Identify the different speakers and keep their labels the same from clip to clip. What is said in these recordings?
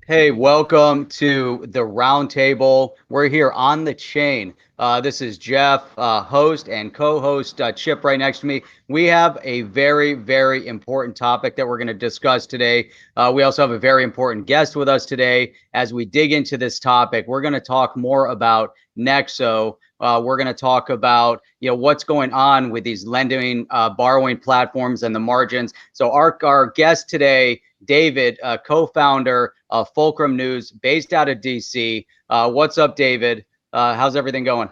Speaker 1: Hey, welcome to the roundtable. We're here on the chain. This is Jeff, host and co-host, Chip right next to me. We have a very, very important topic that we're going to discuss today. We also have a very important guest with us today. As we dig into this topic, we're going to talk more about Nexo. We're going to talk about what's going on with these lending, borrowing platforms and the margins. So our guest today, David, co-founder of Fulcrum News, based out of DC. What's up, David? How's everything going?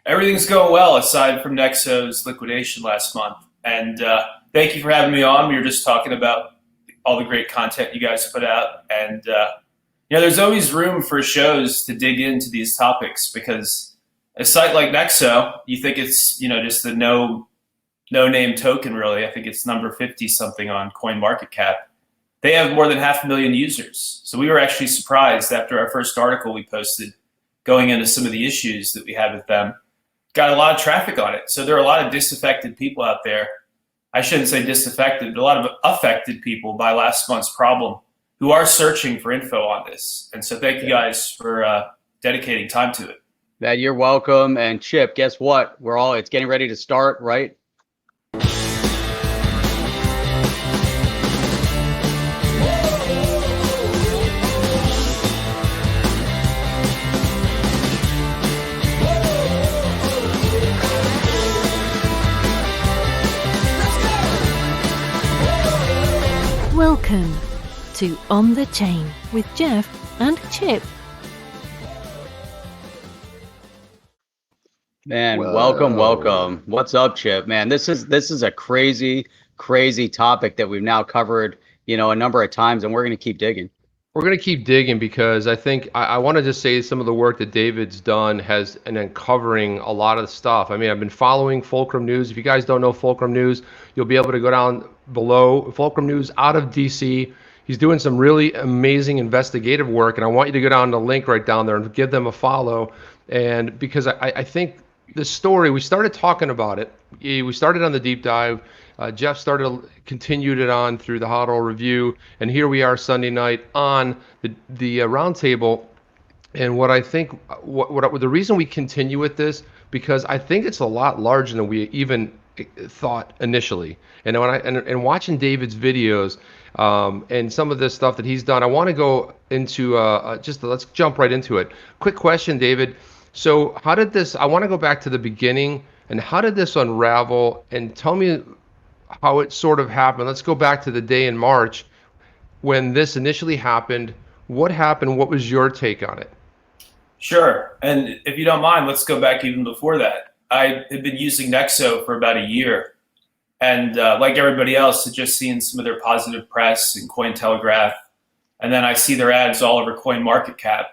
Speaker 2: Everything's going well aside from Nexo's liquidation last month. And thank you for having me on. We were just talking about all the great content you guys put out. And, there's always room for shows to dig into these topics because a site like Nexo, you think it's, just a no name token, really. I think it's number 50 something on CoinMarketCap. They have more than 500,000 users. So we were actually surprised after our first article we posted going into some of the issues that we had with them. Got a lot of traffic on it. So there are a lot of disaffected people out there. I shouldn't say disaffected, but a lot of affected people by last month's problem who are searching for info on this. And so thank you guys for dedicating time to it.
Speaker 1: Man, you're welcome. And Chip, guess what? It's getting ready to start, right?
Speaker 3: Welcome to On the Chain with Jeff and Chip.
Speaker 1: Man, welcome. What's up, Chip? Man, this is a crazy topic that we've now covered, a number of times, and we're going to keep digging.
Speaker 4: We're going to keep digging because I think I want to just say some of the work that David's done has and uncovering a lot of stuff. I mean, I've been following Fulcrum News. If you guys don't know Fulcrum News, you'll be able to go down below. Fulcrum News out of DC. He's doing some really amazing investigative work, and I want you to go down the link right down there and give them a follow. And because I think the story, we started talking about it. We started on the deep dive. Jeff continued it on through the HODL review, and here we are Sunday night on the roundtable. And what I think, what the reason we continue with this, because I think it's a lot larger than we even thought initially. And when watching David's videos and some of this stuff that he's done, I want to go into let's jump right into it. Quick question, David. So how did this? I want to go back to the beginning. And how did this unravel? And tell me how it sort of happened. Let's go back to the day in March when this initially happened. What happened? What was your take on it?
Speaker 2: Sure. And if you don't mind, let's go back even before that. I had been using Nexo for about a year. And like everybody else, had just seen some of their positive press in Cointelegraph. And then I see their ads all over CoinMarketCap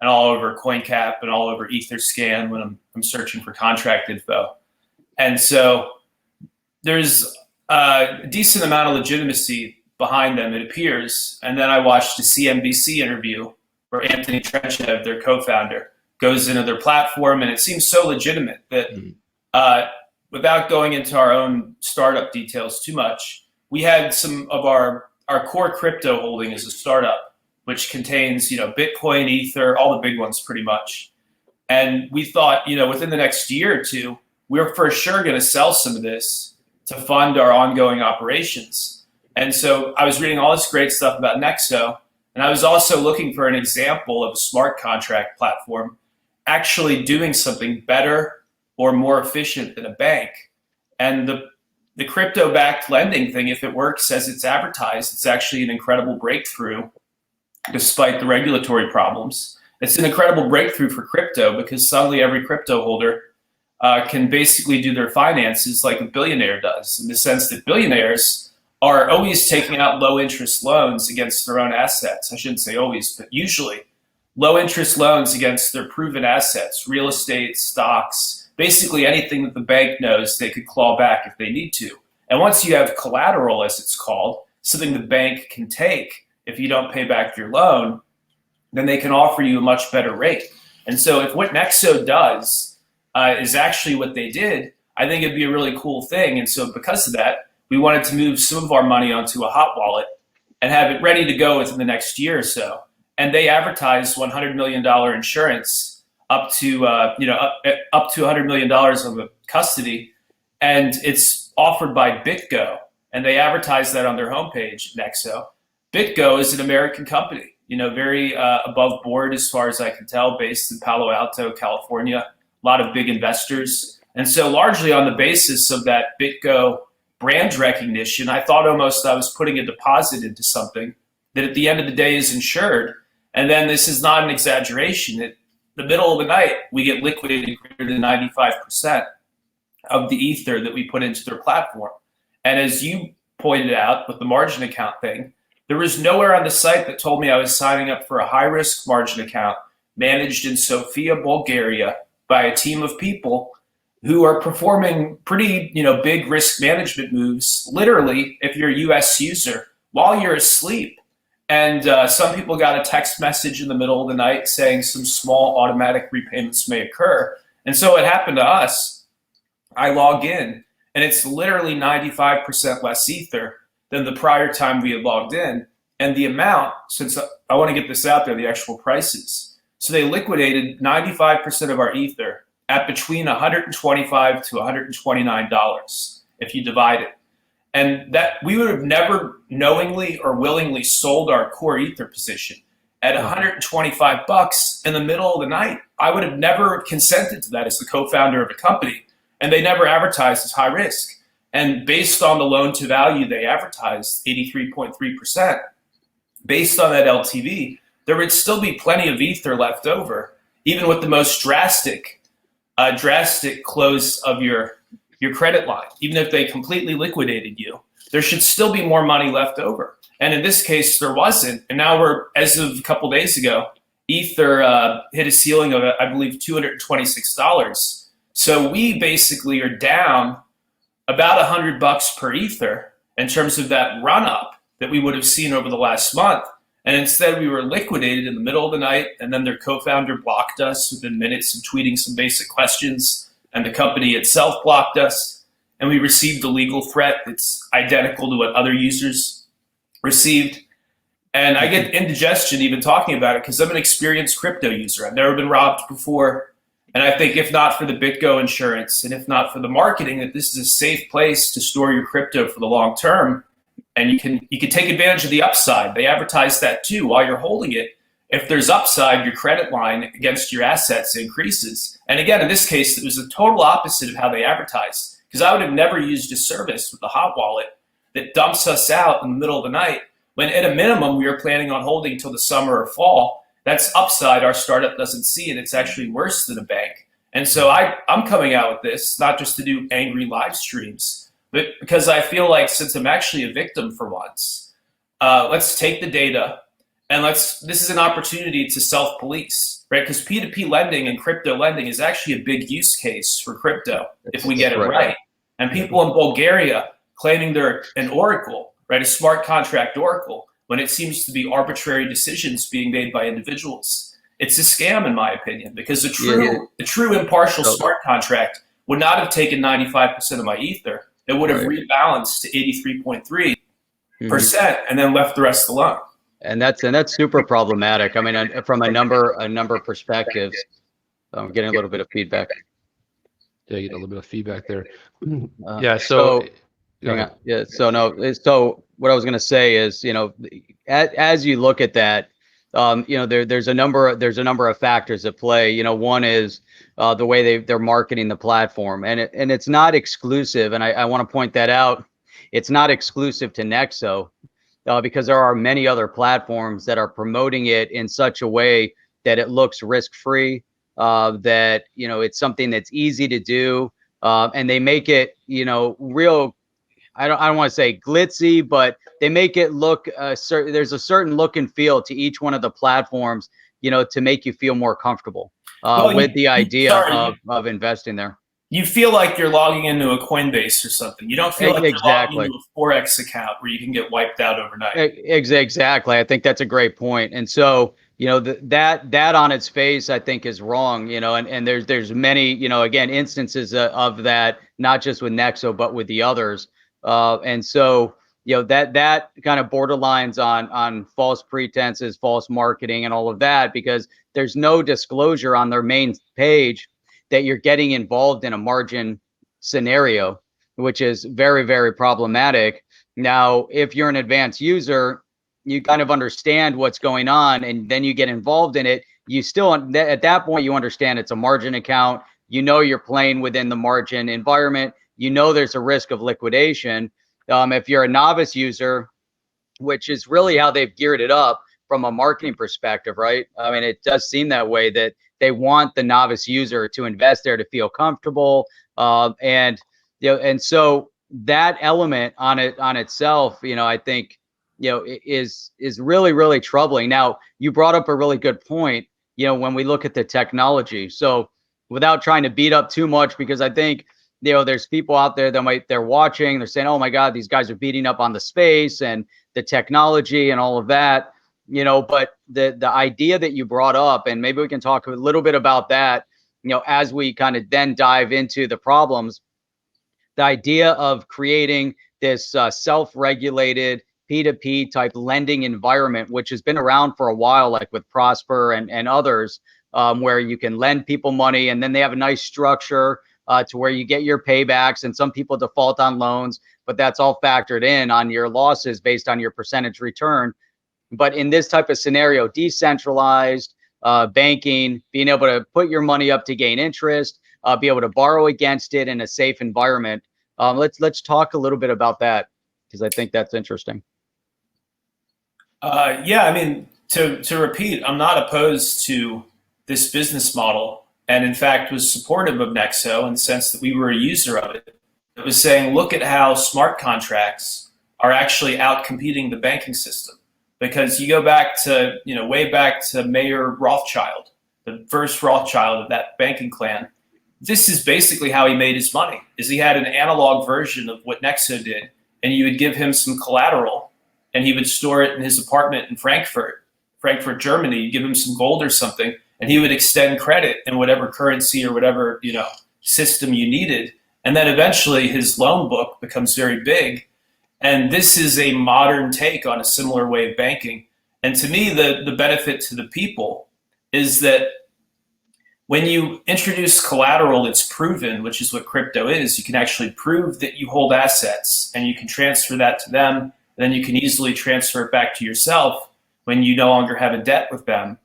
Speaker 2: and all over CoinCap and all over EtherScan when I'm searching for contract info. And so there's a decent amount of legitimacy behind them, it appears. And then I watched a CNBC interview where Anthony Trenchev, their co-founder, goes into their platform, and it seems so legitimate that without going into our own startup details too much, we had some of our core crypto holding as a startup, which contains, Bitcoin, Ether, all the big ones pretty much. And we thought, within the next year or two, we're for sure going to sell some of this to fund our ongoing operations. And so I was reading all this great stuff about Nexo, and I was also looking for an example of a smart contract platform actually doing something better or more efficient than a bank. And the crypto-backed lending thing, if it works as it's advertised, it's actually an incredible breakthrough despite the regulatory problems. It's an incredible breakthrough for crypto because suddenly every crypto holder can basically do their finances like a billionaire does, in the sense that billionaires are always taking out low interest loans against their own assets. I shouldn't say always, but usually low interest loans against their proven assets, real estate, stocks, basically anything that the bank knows they could claw back if they need to. And once you have collateral, as it's called, something the bank can take if you don't pay back your loan, then they can offer you a much better rate. And so if what Nexo does is actually what they did, I think it'd be a really cool thing. And so because of that, we wanted to move some of our money onto a hot wallet and have it ready to go within the next year or so. and they advertise $100 million insurance up to up to $100 million of the custody, and it's offered by BitGo, and they advertise that on their homepage, Nexo. BitGo is an American company, very above board as far as I can tell, based in Palo Alto, California. A lot of big investors, and so largely on the basis of that BitGo brand recognition, I thought almost I was putting a deposit into something that at the end of the day is insured. And then this is not an exaggeration. At the middle of the night, we get liquidated greater than 95% of the ether that we put into their platform. And as you pointed out with the margin account thing, there was nowhere on the site that told me I was signing up for a high-risk margin account managed in Sofia, Bulgaria by a team of people who are performing pretty, big risk management moves, literally, if you're a US user, while you're asleep. And some people got a text message in the middle of the night saying some small automatic repayments may occur. And so it happened to us. I log in, and it's literally 95% less ether than the prior time we had logged in. And the amount, since I want to get this out there, the actual prices. So they liquidated 95% of our ether at between $125 to $129 if you divide it. And that we would have never knowingly or willingly sold our core ether position at $125 in the middle of the night. I would have never consented to that as the co-founder of a company, and they never advertised as high risk. And based on the loan to value they advertised, 83.3%, based on that LTV, there would still be plenty of ether left over, even with the most drastic close of your credit line. Even if they completely liquidated you, there should still be more money left over. And in this case, there wasn't. And now we're, as of a couple days ago, ether hit a ceiling of, I believe, $226. So we basically are down about $100 per ether in terms of that run up that we would have seen over the last month. And instead, we were liquidated in the middle of the night, and then their co-founder blocked us within minutes of tweeting some basic questions, and the company itself blocked us, and we received a legal threat that's identical to what other users received. And I get indigestion even talking about it because I'm an experienced crypto user. I've never been robbed before. And I think if not for the BitGo insurance, and if not for the marketing, that this is a safe place to store your crypto for the long term. And you can take advantage of the upside. They advertise that too while you're holding it. If there's upside, your credit line against your assets increases. And again, in this case, it was the total opposite of how they advertised, because I would have never used a service with the hot wallet that dumps us out in the middle of the night when at a minimum we were planning on holding till the summer or fall. That's upside our startup doesn't see, and it's actually worse than a bank. And so I'm coming out with this, not just to do angry live streams, but because I feel like since I'm actually a victim for once, let's take the data and this is an opportunity to self-police, right? Because P2P lending and crypto lending is actually a big use case for crypto if we get it right. And people in Bulgaria claiming they're an oracle, right? A smart contract oracle, when it seems to be arbitrary decisions being made by individuals. It's a scam, in my opinion, because a true impartial smart contract would not have taken 95% of my ether. It would have rebalanced to 83.3% and then left the rest alone.
Speaker 1: And that's super problematic. I mean, from a number of perspectives. I'm getting a little bit of feedback.
Speaker 4: Yeah, you get a little bit of feedback there.
Speaker 1: So what I was going to say is, as you look at that, there's a number of factors at play. One is the way they're marketing the platform, and it's not exclusive. And I want to point that out. It's not exclusive to Nexo, because there are many other platforms that are promoting it in such a way that it looks risk-free, that it's something that's easy to do, and they make it real. I don't want to say glitzy, but they make it look there's a certain look and feel to each one of the platforms, to make you feel more comfortable with the idea of investing there.
Speaker 2: You feel like you're logging into a Coinbase or something. You don't feel like you're logging into a Forex account where you can get wiped out overnight.
Speaker 1: Exactly. I think that's a great point. And so, that on its face, I think is wrong, and there's many, again, instances of that, not just with Nexo, but with the others. And so, that kind of borderlines on false pretenses, false marketing, and all of that, because there's no disclosure on their main page that you're getting involved in a margin scenario, which is very, very problematic. Now, if you're an advanced user, you kind of understand what's going on, and then you get involved in it. You still, at that point, you understand it's a margin account. You're playing within the margin environment. There's a risk of liquidation. If you're a novice user, which is really how they've geared it up from a marketing perspective, right? I mean, it does seem that way, that they want the novice user to invest there to feel comfortable. And so that element on itself, I think, is really, really troubling. Now, you brought up a really good point, when we look at the technology. So without trying to beat up too much, because I think, there's people out there that they're watching, they're saying, oh my God, these guys are beating up on the space and the technology and all of that, but the idea that you brought up, and maybe we can talk a little bit about that, as we kind of then dive into the problems, the idea of creating this self-regulated P2P type lending environment, which has been around for a while, like with Prosper and others, where you can lend people money, and then they have a nice structure to where you get your paybacks, and some people default on loans, but that's all factored in on your losses based on your percentage return. But in this type of scenario, decentralized banking, being able to put your money up to gain interest, be able to borrow against it in a safe environment. Let's talk a little bit about that, because I think that's interesting.
Speaker 2: Yeah, I mean, to repeat, I'm not opposed to this business model, and in fact was supportive of Nexo in the sense that we were a user of it. It was saying, look at how smart contracts are actually out competing the banking system. Because you go back to, way back to Mayer Rothschild, the first Rothschild of that banking clan. This is basically how he made his money, is he had an analog version of what Nexo did, and you would give him some collateral, and he would store it in his apartment in Frankfurt, Germany. You'd give him some gold or something, and he would extend credit in whatever currency or whatever, system you needed. And then eventually his loan book becomes very big. And this is a modern take on a similar way of banking. And to me, the benefit to the people is that when you introduce collateral that's proven, which is what crypto is, you can actually prove that you hold assets, and you can transfer that to them. And then you can easily transfer it back to yourself when you no longer have a debt with them.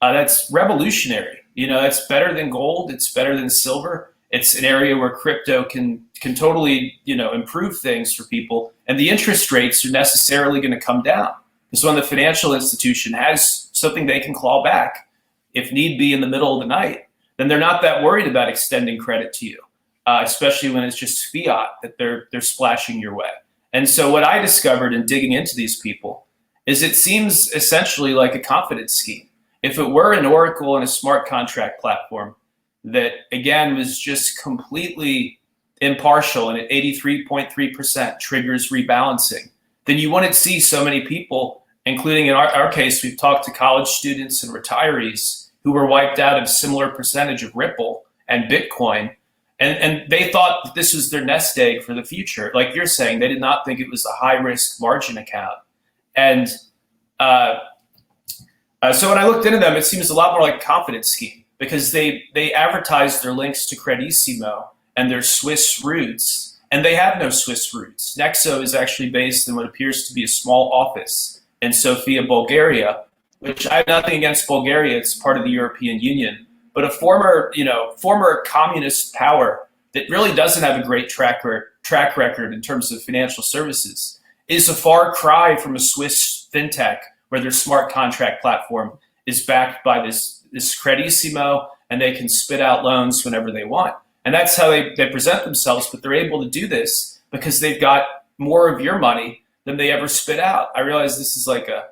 Speaker 2: That's revolutionary. It's better than gold. It's better than silver. It's an area where crypto can totally, improve things for people. And the interest rates are necessarily going to come down, because when the financial institution has something they can claw back, if need be in the middle of the night, then they're not that worried about extending credit to you, especially when it's just fiat that they're splashing your way. And so what I discovered in digging into these people is it seems essentially like a confidence scheme. If it were an Oracle and a smart contract platform that, again, was just completely impartial and at 83.3% triggers rebalancing, then you wouldn't see so many people, including in our case, we've talked to college students and retirees who were wiped out of similar percentage of Ripple and Bitcoin. And they thought that this was their nest egg for the future. Like you're saying, they did not think it was a high-risk margin account. And so when I looked into them, it seems a lot more like a confidence scheme, because they advertise their links to Credissimo and their Swiss roots, and they have no Swiss roots. Nexo is actually based in what appears to be a small office in Sofia, Bulgaria, which I have nothing against Bulgaria. It's part of the European Union, but a former communist power that really doesn't have a great track record in terms of financial services is a far cry from a Swiss fintech where their smart contract platform is backed by this Credissimo, and they can spit out loans whenever they want. And that's how they present themselves, but they're able to do this because they've got more of your money than they ever spit out. I realize this is like a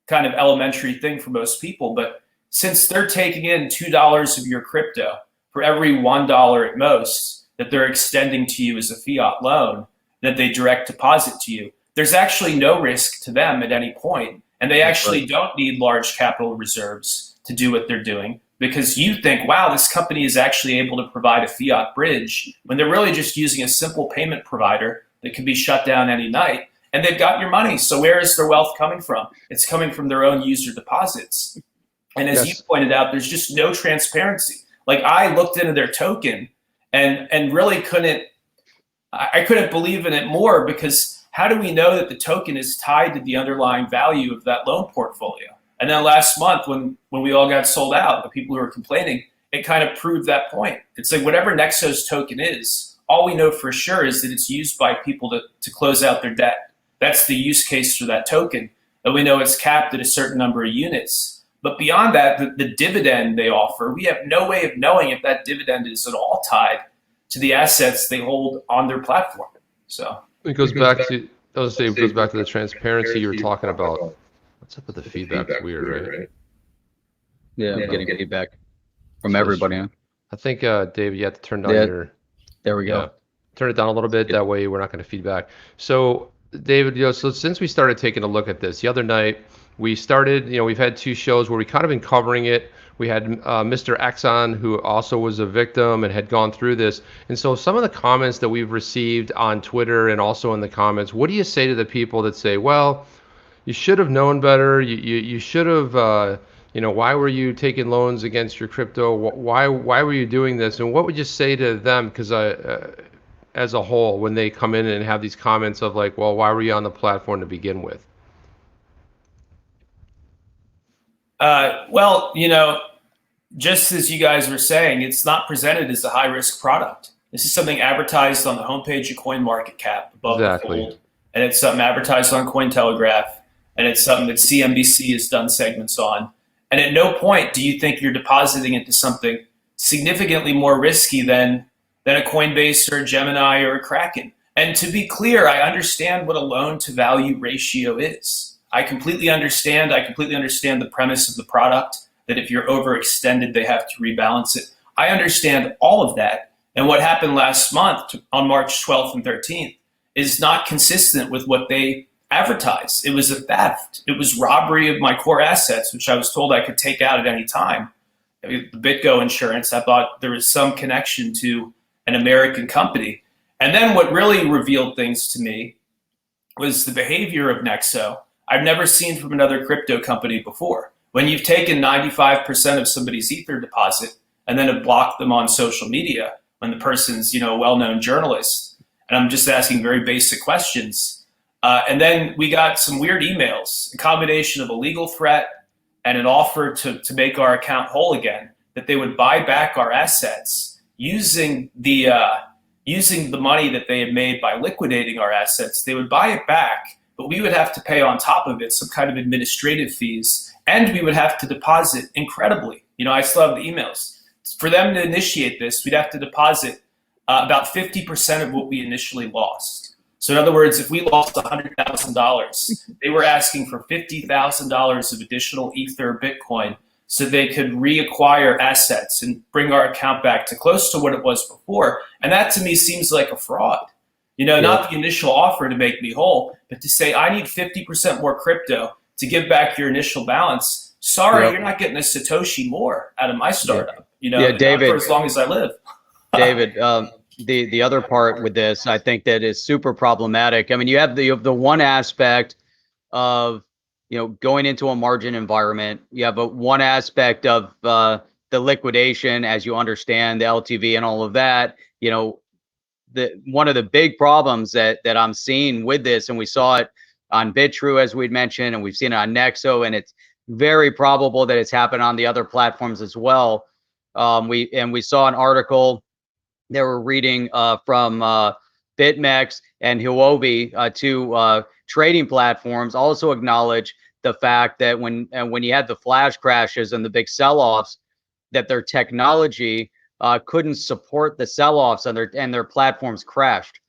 Speaker 2: kind of elementary thing for most people, but since they're taking in $2 of your crypto for every $1 at most that they're extending to you as a fiat loan that they direct deposit to you, there's actually no risk to them at any point. And they actually don't need large capital reserves to do what they're doing, because you think, wow, this company is actually able to provide a fiat bridge, when they're really just using a simple payment provider that can be shut down any night. and they've got your money. So where is their wealth coming from? It's coming from their own user deposits. And as you pointed out, there's just no transparency. Like, I looked into their token and really couldn't believe in it more, because how do we know that the token is tied to the underlying value of that loan portfolio? And then last month, when we all got sold out, the people who were complaining, it kind of proved that point. It's like, whatever Nexo's token is, all we know for sure is that it's used by people to close out their debt. That's the use case for that token. And we know it's capped at a certain number of units. But beyond that, the dividend they offer, we have no way of knowing if that dividend is at all tied to the assets they hold on their platform. So
Speaker 4: it goes back to, I was saying, it goes back to the transparency you were talking about. What's up with the feedback? It's weird, right?
Speaker 1: Yeah, I'm getting feedback from everybody. Huh?
Speaker 4: I think, David, you have to turn down your...
Speaker 1: There we go.
Speaker 4: Turn it down a little bit. That way we're not going to feedback. So, David, so since we started taking a look at this the other night, we started, we've had 2 shows where we kind of been covering it. We had Mr. X on, who also was a victim and had gone through this. And so some of the comments that we've received on Twitter and also in the comments, what do you say to the people that say, well, you should have known better. You should have, why were you taking loans against your crypto? Why were you doing this? And what would you say to them? Because as a whole, when they come in and have these comments of like, well, why were you on the platform to begin with?
Speaker 2: Well, just as you guys were saying, it's not presented as a high-risk product. This is something advertised on the homepage of CoinMarketCap above the fold, and it's something advertised on Cointelegraph, and it's something that CNBC has done segments on. And at no point do you think you're depositing into something significantly more risky than a Coinbase or a Gemini or a Kraken. And to be clear, I understand what a loan-to-value ratio is. I completely understand the premise of the product, that if you're overextended, they have to rebalance it. I understand all of that. And what happened last month on March 12th and 13th is not consistent with what they advertised. It was a theft. It was robbery of my core assets, which I was told I could take out at any time. The BitGo insurance, I thought there was some connection to an American company. And then what really revealed things to me was the behavior of Nexo I've never seen from another crypto company before. When you've taken 95% of somebody's Ether deposit and then have blocked them on social media when the person's, a well-known journalist, and I'm just asking very basic questions. And then we got some weird emails, a combination of a legal threat and an offer to make our account whole again, that they would buy back our assets using the money that they had made by liquidating our assets. They would buy it back, but we would have to pay on top of it some kind of administrative fees, and we would have to deposit incredibly. I still have the emails. For them to initiate this, we'd have to deposit about 50% of what we initially lost. So in other words, if we lost $100,000, they were asking for $50,000 of additional Ether or Bitcoin so they could reacquire assets and bring our account back to close to what it was before. And that to me seems like a fraud. Not the initial offer to make me whole, but to say I need 50% more crypto to give back your initial balance. Sorry, you're not getting a Satoshi more out of my startup.
Speaker 1: David,
Speaker 2: for as long as I live.
Speaker 1: David, the other part with this, I think that is super problematic. I mean, you have the one aspect of going into a margin environment. You have one aspect of the liquidation, as you understand the LTV and all of that. One of the big problems that I'm seeing with this, and we saw it on BitTrue, as we'd mentioned, and we've seen it on Nexo, and it's very probable that it's happened on the other platforms as well. We saw an article they were reading from BitMEX and Huobi, two trading platforms, also acknowledge the fact that when you had the flash crashes and the big sell-offs, that their technology couldn't support the sell-offs and their platforms crashed.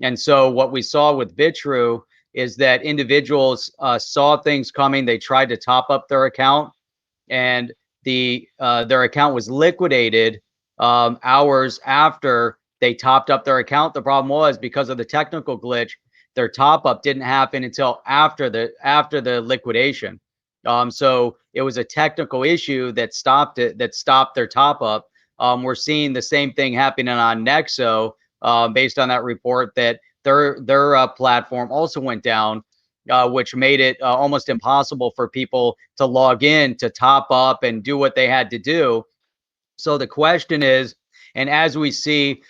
Speaker 1: And so what we saw with BitTrue is that individuals saw things coming. They tried to top up their account, and their account was liquidated hours after they topped up their account. The problem was, because of the technical glitch, their top up didn't happen until after the liquidation. So it was a technical issue that stopped their top up. We're seeing the same thing happening on Nexo, based on that report, that their platform also went down, which made it almost impossible for people to log in to top up and do what they had to do. So the question is, and as we see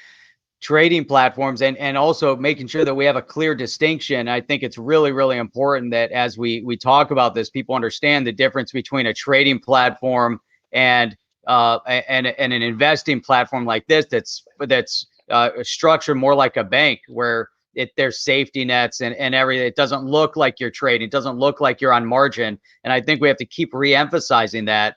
Speaker 1: trading platforms and also making sure that we have a clear distinction, I think it's really, really important that as we talk about this, people understand the difference between a trading platform and an investing platform like this that's structured more like a bank, where there's safety nets and everything. It doesn't look like you're trading. It doesn't look like you're on margin. And I think we have to keep re-emphasizing that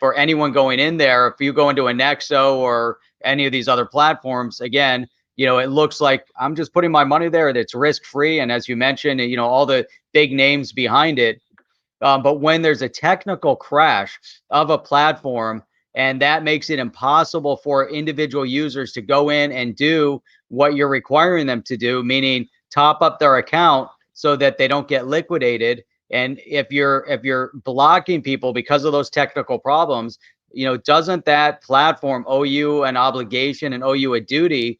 Speaker 1: for anyone going in there, if you go into a Nexo or any of these other platforms, again, it looks like I'm just putting my money there. That's risk-free. And as you mentioned, all the big names behind it. But when there's a technical crash of a platform, and that makes it impossible for individual users to go in and do what you're requiring them to do, meaning top up their account so that they don't get liquidated. And if you're blocking people because of those technical problems, doesn't that platform owe you an obligation and owe you a duty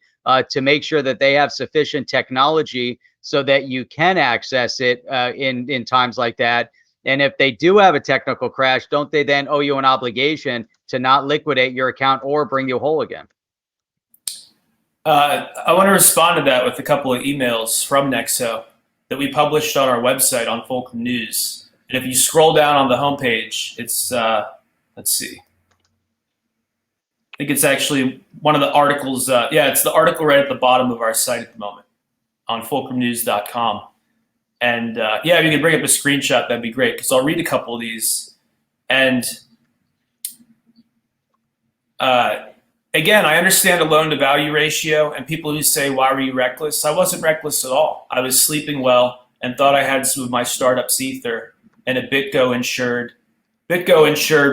Speaker 1: to make sure that they have sufficient technology so that you can access it in times like that? And if they do have a technical crash, don't they then owe you an obligation to not liquidate your account or bring you whole again?
Speaker 2: I want to respond to that with a couple of emails from Nexo that we published on our website on Fulcrum News. And if you scroll down on the homepage, it's, let's see. I think it's actually one of the articles. Yeah, it's the article right at the bottom of our site at the moment on fulcrumnews.com. And yeah, if you could bring up a screenshot, that'd be great, because I'll read a couple of these. And again, I understand a loan to value ratio and people who say, why were you reckless? I wasn't reckless at all. I was sleeping well and thought I had some of my startup's Ether and a BitGo insured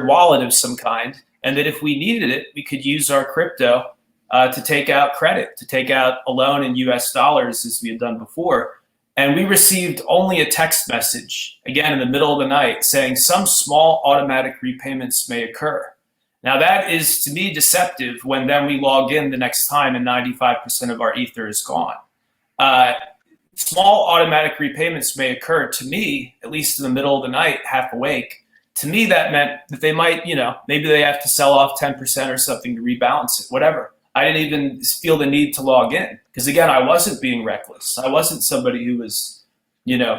Speaker 2: wallet of some kind. And that if we needed it, we could use our crypto to take out credit, to take out a loan in US dollars as we had done before. And we received only a text message, again, in the middle of the night, saying some small automatic repayments may occur. Now that is, to me, deceptive when then we log in the next time and 95% of our Ether is gone. Small automatic repayments may occur. To me, at least in the middle of the night, half awake, to me that meant that they might, maybe they have to sell off 10% or something to rebalance it, whatever. I didn't even feel the need to log in because, again, I wasn't being reckless. I wasn't somebody who was,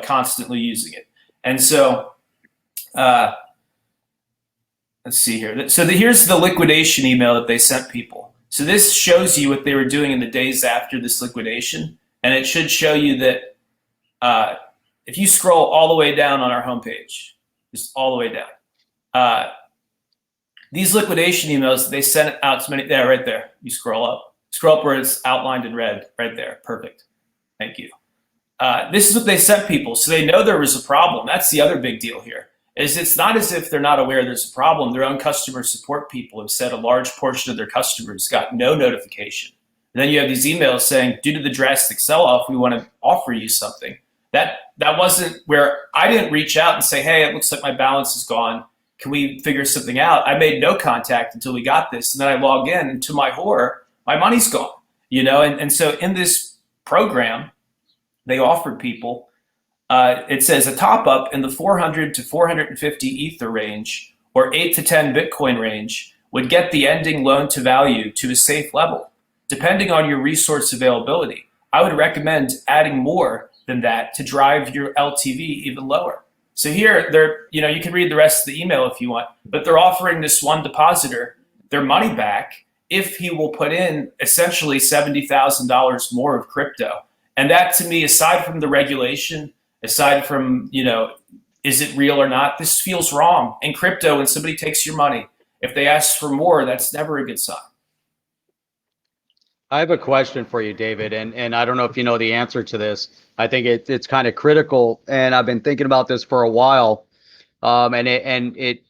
Speaker 2: constantly using it. And so, let's see here. So here's the liquidation email that they sent people. So this shows you what they were doing in the days after this liquidation. And it should show you that if you scroll all the way down on our homepage, just all the way down, these liquidation emails, they sent out to many, there, right there. You scroll up where it's outlined in red, right there. Perfect. Thank you. This is what they sent people. So they know there was a problem. That's the other big deal here, is it's not as if they're not aware there's a problem. Their own customer support people have said a large portion of their customers got no notification. And then you have these emails saying, due to the drastic sell-off, we want to offer you something. That wasn't where I didn't reach out and say, hey, it looks like my balance is gone. Can we figure something out? I made no contact until we got this. And then I log in, and to my horror, my money's gone. And so in this program, they offered people, it says a top up in the 400 to 450 Ether range or 8 to 10 Bitcoin range would get the ending loan to value to a safe level. Depending on your resource availability, I would recommend adding more than that to drive your LTV even lower. So here, you can read the rest of the email if you want, but they're offering this one depositor their money back if he will put in essentially $70,000 more of crypto. And that, to me, aside from the regulation, aside from, is it real or not, this feels wrong. In crypto, when somebody takes your money, if they ask for more, that's never a good sign.
Speaker 1: I have a question for you, David, and I don't know if you know the answer to this. I think it's kind of critical, and I've been thinking about this for a while, and it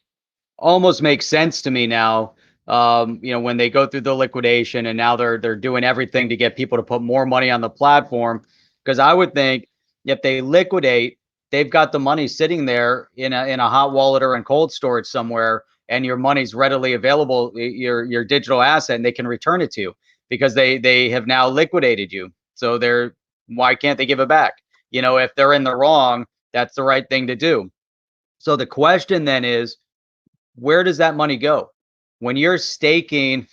Speaker 1: almost makes sense to me now. When they go through the liquidation, and now they're doing everything to get people to put more money on the platform, because I would think if they liquidate, they've got the money sitting there in a hot wallet or in cold storage somewhere, and your money's readily available, your digital asset, and they can return it to you, because they have now liquidated you. So they're why can't they give it back? If they're in the wrong, that's the right thing to do. So the question then is, where does that money go? When you're staking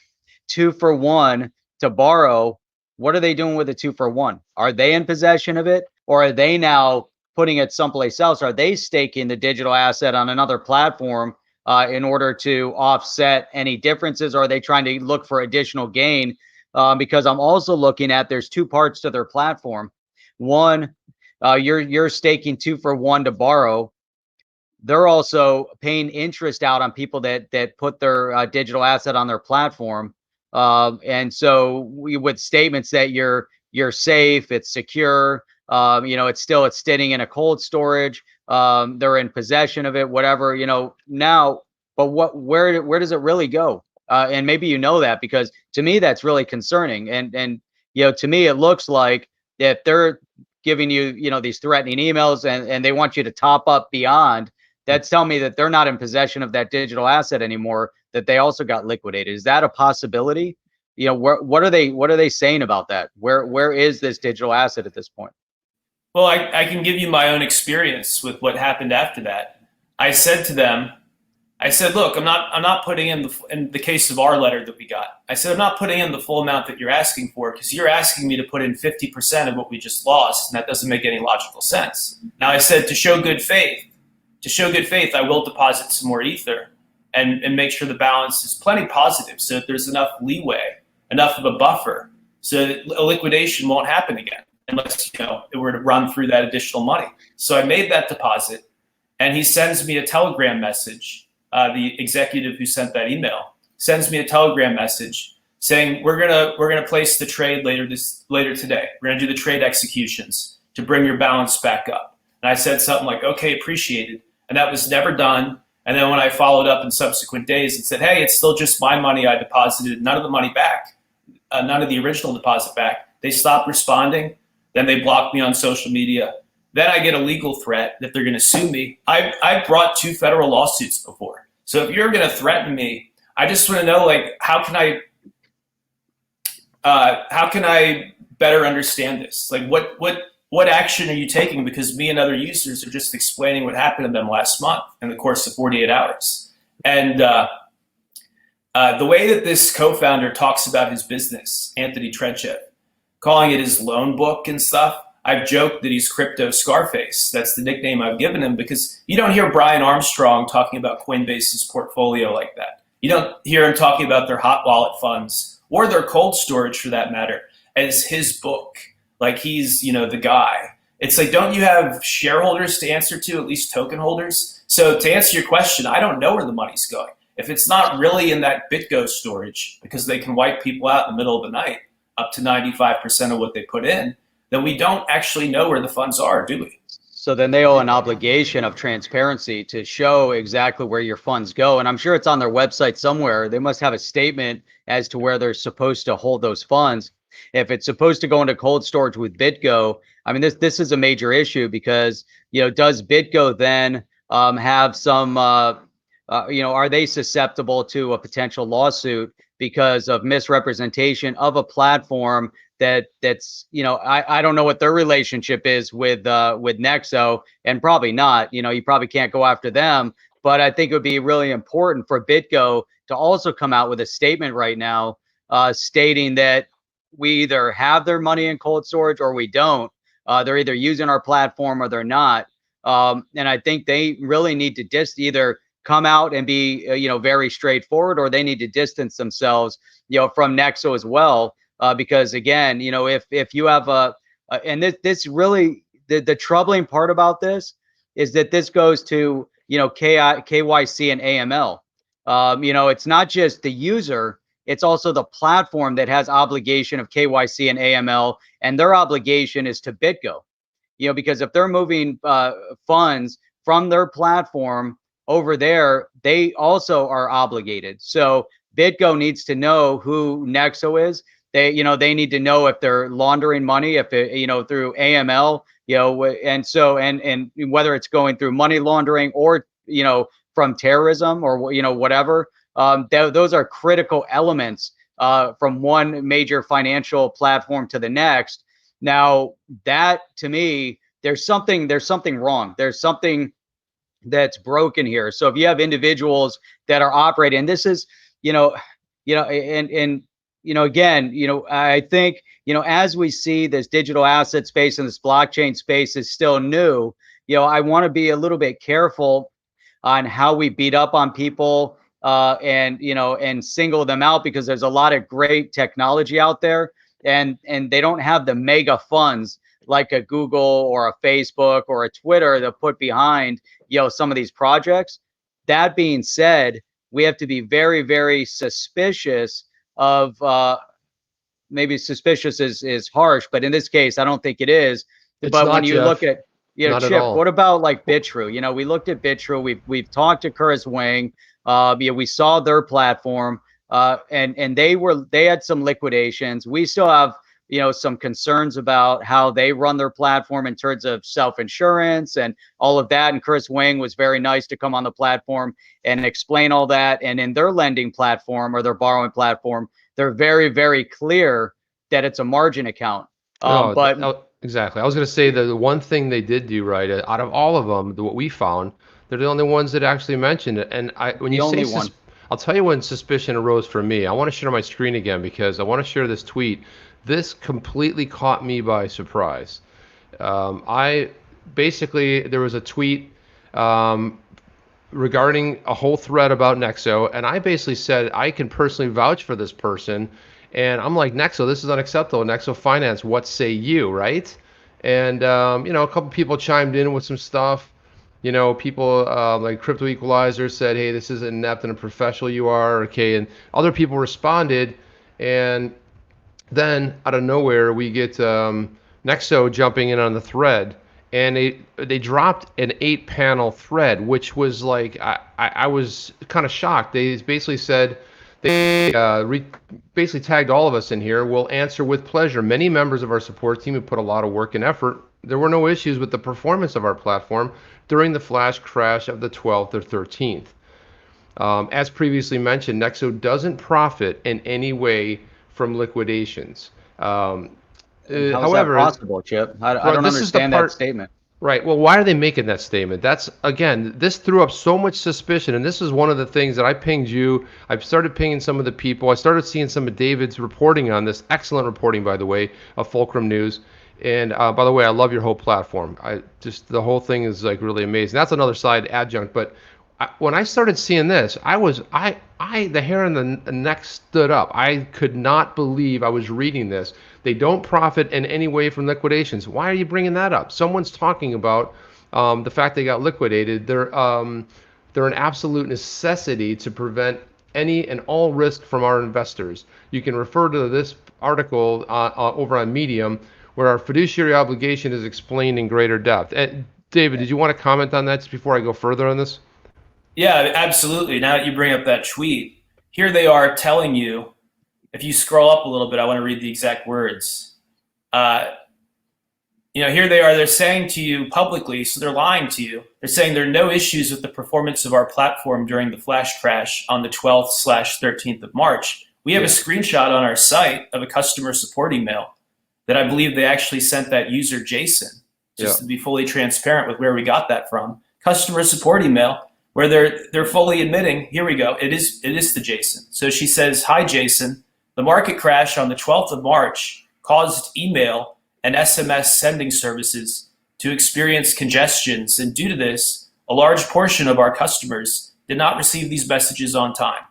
Speaker 1: 2-for-1 to borrow, what are they doing with the 2-for-1? Are they in possession of it, or are they now putting it someplace else? Are they staking the digital asset on another platform in order to offset any differences? Or are they trying to look for additional gain? Because I'm also looking at, there's two parts to their platform. One, you're staking 2-for-1 to borrow. They're also paying interest out on people that put their digital asset on their platform. And so with statements that you're safe, it's secure, it's sitting in a cold storage, they're in possession of it, whatever, now, but where does it really go? And maybe that, because to me that's really concerning. And to me it looks like that they're giving you these threatening emails, and they want you to top up beyond. That's telling me that they're not in possession of that digital asset anymore, that they also got liquidated. Is that a possibility? What are they saying about that? Where is this digital asset at this point?
Speaker 2: Well, I can give you my own experience with what happened after that. I said to them, look, I'm not putting in the case of our letter that we got. I said, I'm not putting in the full amount that you're asking for, because you're asking me to put in 50% of what we just lost, and that doesn't make any logical sense. Now, I said, to show good faith, I will deposit some more ether and make sure the balance is plenty positive, so that there's enough leeway, enough of a buffer, so that a liquidation won't happen again unless it were to run through that additional money. So I made that deposit, and he sends me a Telegram message. The executive who sent that email sends me a Telegram message saying, we're gonna place the trade later today. We're gonna do the trade executions to bring your balance back up. And I said something like, okay, appreciated. And that was never done. And then when I followed up in subsequent days and said, hey, it's still just my money, I deposited none of the money back, none of the original deposit back, they stopped responding. Then they blocked me on social media. Then I get a legal threat that they're going to sue me. I've brought 2 federal lawsuits before. So if you're going to threaten me, I just want to know, how can I better understand this? Like, what action are you taking? Because me and other users are just explaining what happened to them last month in the course of 48 hours. And the way that this co-founder talks about his business, Anthony Trenchev, calling it his loan book and stuff, I've joked that he's Crypto Scarface. That's the nickname I've given him, because you don't hear Brian Armstrong talking about Coinbase's portfolio like that. You don't hear him talking about their hot wallet funds, or their cold storage for that matter, as his book. Like he's, the guy. It's like, don't you have shareholders to answer to, at least token holders? So to answer your question, I don't know where the money's going. If it's not really in that BitGo storage, because they can wipe people out in the middle of the night, up to 95% of what they put in, then we don't actually know where the funds are, do we?
Speaker 1: So then they owe an obligation of transparency to show exactly where your funds go. And I'm sure it's on their website somewhere. They must have a statement as to where they're supposed to hold those funds. If it's supposed to go into cold storage with BitGo, I mean, this is a major issue, because, does BitGo then have some, are they susceptible to a potential lawsuit because of misrepresentation of a platform that's I don't know what their relationship is with Nexo, and probably not. You probably can't go after them, but I think it would be really important for BitGo to also come out with a statement right now, stating that we either have their money in cold storage or we don't. They're either using our platform or they're not. And I think they really need to either come out and be very straightforward, or they need to distance themselves from Nexo as well. Because again, if you have and this really, the troubling part about this is that this goes to, KYC and AML. It's not just the user, it's also the platform that has obligation of KYC and AML, and their obligation is to BitGo. Because if they're moving funds from their platform over there, they also are obligated. So BitGo needs to know who Nexo is. They need to know if they're laundering money, if it, through AML, and whether it's going through money laundering or, from terrorism or, whatever. Those are critical elements from one major financial platform to the next. Now that to me, there's something wrong. There's something that's broken here. So if you have individuals that are operating, this is, and again, I think, as we see this digital asset space and this blockchain space is still new, I want to be a little bit careful on how we beat up on people, and single them out, because there's a lot of great technology out there, and they don't have the mega funds like a Google or a Facebook or a Twitter to put behind some of these projects. That being said, we have to be very, very suspicious of, maybe suspicious is harsh, but in this case I don't think it is.
Speaker 4: It's
Speaker 1: But
Speaker 4: not,
Speaker 1: when you
Speaker 4: Jeff.
Speaker 1: look at,
Speaker 4: Not at
Speaker 1: Chip,
Speaker 4: all.
Speaker 1: what about like BitTrue? We looked at BitTrue. We've talked to Curtis Wang. We saw their platform, and they had some liquidations. We still have some concerns about how they run their platform in terms of self-insurance and all of that. And Chris Wang was very nice to come on the platform and explain all that. And in their lending platform or their borrowing platform, they're very, very clear that it's a margin account.
Speaker 4: Exactly. I was going to say that the one thing they did do right out of all of them, what we found, they're the only ones that actually mentioned it. And when you say, I'll tell you when suspicion arose for me. I want to share my screen again because I want to share this tweet. This completely caught me by surprise. There was a tweet regarding a whole thread about Nexo, and I basically said I can personally vouch for this person. And I'm like, Nexo, this is unacceptable. Nexo Finance, what say you, right? And, a couple people chimed in with some stuff. People like Crypto Equalizer said, hey, this is inept and unprofessional you are, okay? And other people responded, and then out of nowhere, we get Nexo jumping in on the thread, and they dropped an 8-panel thread, which was like, I was kind of shocked. They basically said, they basically tagged all of us in here. We'll answer with pleasure. Many members of our support team have put a lot of work and effort. There were no issues with the performance of our platform during the flash crash of the 12th or 13th. As previously mentioned, Nexo doesn't profit in any way from liquidations.
Speaker 1: How
Speaker 4: However,
Speaker 1: is that possible, Chip? I don't understand that statement.
Speaker 4: Right. Well, why are they making that statement? This threw up so much suspicion. And this is one of the things that I pinged you. I've started pinging some of the people. I started seeing some of David's reporting on this. Excellent reporting, by the way, of Fulcrum News. And by the way, I love your whole platform. The whole thing is like really amazing. That's another side adjunct. But when I started seeing this, the hair on the neck stood up. I could not believe I was reading this. They don't profit in any way from liquidations. Why are you bringing that up? Someone's talking about the fact they got liquidated. They're an absolute necessity to prevent any and all risk from our investors. You can refer to this article over on Medium, where our fiduciary obligation is explained in greater depth. David, did you want to comment on that just before I go further on this?
Speaker 2: Yeah, absolutely. Now that you bring up that tweet, here they are telling you, if you scroll up a little bit, I want to read the exact words. Here they are, they're saying to you publicly, so they're lying to you. They're saying there are no issues with the performance of our platform during the flash crash on the 12th/13th of March. We have a screenshot on our site of a customer support email that I believe they actually sent that user Jason, just to be fully transparent with where we got that from. Customer support email where they're fully admitting, here we go, it is the Jason. So she says, hi, Jason. The market crash on the 12th of March caused email and SMS sending services to experience congestions. And due to this, a large portion of our customers did not receive these messages on time.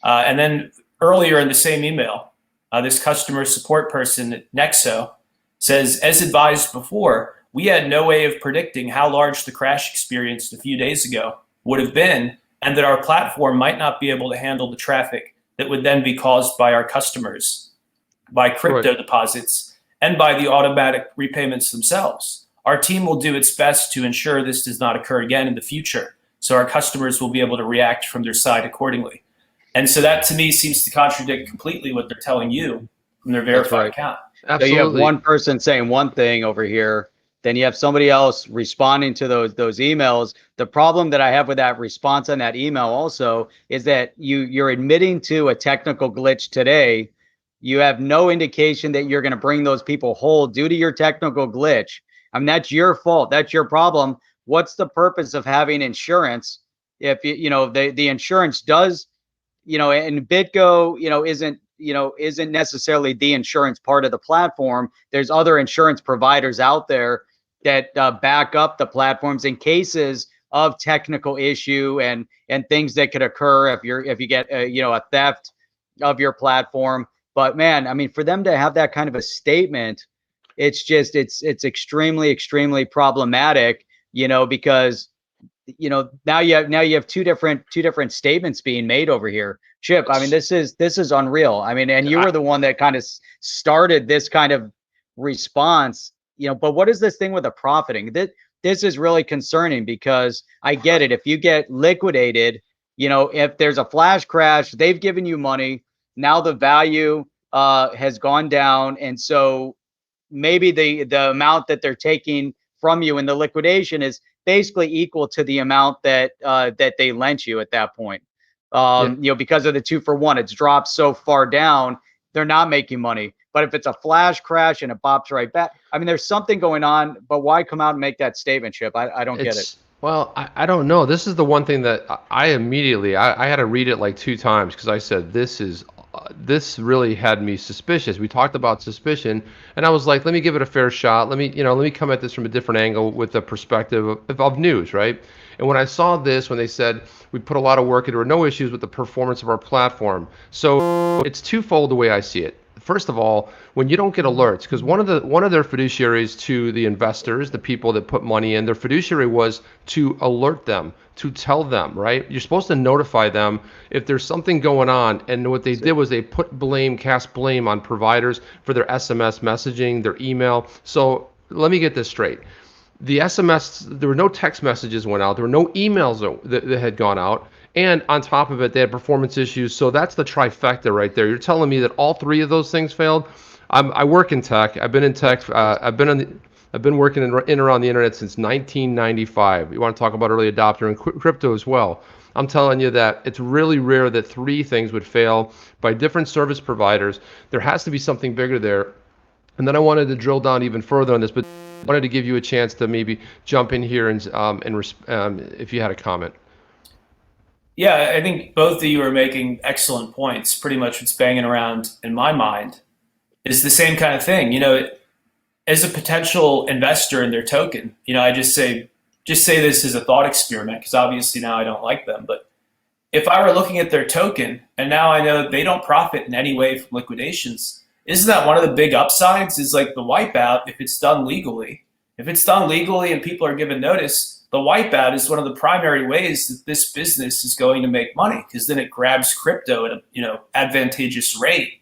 Speaker 2: And then earlier in the same email, this customer support person at Nexo says, as advised before, we had no way of predicting how large the crash experienced a few days ago would have been, and that our platform might not be able to handle the traffic that would then be caused by our customers, by crypto deposits, and by the automatic repayments themselves. Our team will do its best to ensure this does not occur again in the future, so our customers will be able to react from their side accordingly. And so that, to me, seems to contradict completely what they're telling you from their verified account.
Speaker 1: Absolutely. So you have one person saying one thing over here, then you have somebody else responding to those emails. The problem that I have with that response on that email also is that you're admitting to a technical glitch today, You have no indication that you're going to bring those people whole due to your technical glitch. I mean, that's your fault. That's your problem. What's the purpose of having insurance if the insurance does, and BitGo, isn't necessarily the insurance part of the platform. There's other insurance providers out there that back up the platforms in cases of technical issue and things that could occur if you get a theft of your platform. But man, I mean, for them to have that kind of a statement, it's just it's extremely problematic, because now you have two different statements being made over here. Chip, I mean, this is unreal. I mean, and you were the one that kind of started this kind of response, but what is this thing with the profiting? This is really concerning, because I get it. If you get liquidated, if there's a flash crash, they've given you money. Now the value has gone down, and so maybe the amount that they're taking from you in the liquidation is basically equal to the amount that they lent you at that point. Because of the 2-for-1, it's dropped so far down, they're not making money. But if it's a flash crash and it bops right back, I mean, there's something going on. But why come out and make that statement, Chip? I don't get it.
Speaker 4: Well, I don't know. This is the one thing that I immediately I had to read it like 2 times, because I said this really had me suspicious. We talked about suspicion, and I was like, let me give it a fair shot. Let me come at this from a different angle with the perspective of news, right? And when I saw this, when they said we put a lot of work, there were no issues with the performance of our platform. So it's twofold the way I see it. First of all, when you don't get alerts, because one of their fiduciaries to the investors, the people that put money in, their fiduciary was to alert them, to tell them, right? You're supposed to notify them if there's something going on. And what they did was they cast blame on providers for their SMS messaging, their email. So let me get this straight. The SMS, there were no text messages went out. There were no emails that had gone out. And on top of it, they had performance issues. So that's the trifecta right there. You're telling me that all 3 of those things failed? I work in tech. I've been in tech. I've been working in and around the internet since 1995. You want to talk about early adopter and crypto as well. I'm telling you that it's really rare that 3 things would fail by different service providers. There has to be something bigger there. And then I wanted to drill down even further on this, but I wanted to give you a chance to maybe jump in here and if you had a comment.
Speaker 2: Yeah, I think both of you are making excellent points. Pretty much what's banging around in my mind is the same kind of thing. As a potential investor in their token, I just say this as a thought experiment, because obviously now I don't like them. But if I were looking at their token and now I know they don't profit in any way from liquidations, isn't that one of the big upsides? Is like the wipeout, if it's done legally. If it's done legally and people are given notice, the wipeout is one of the primary ways that this business is going to make money, because then it grabs crypto at a advantageous rate.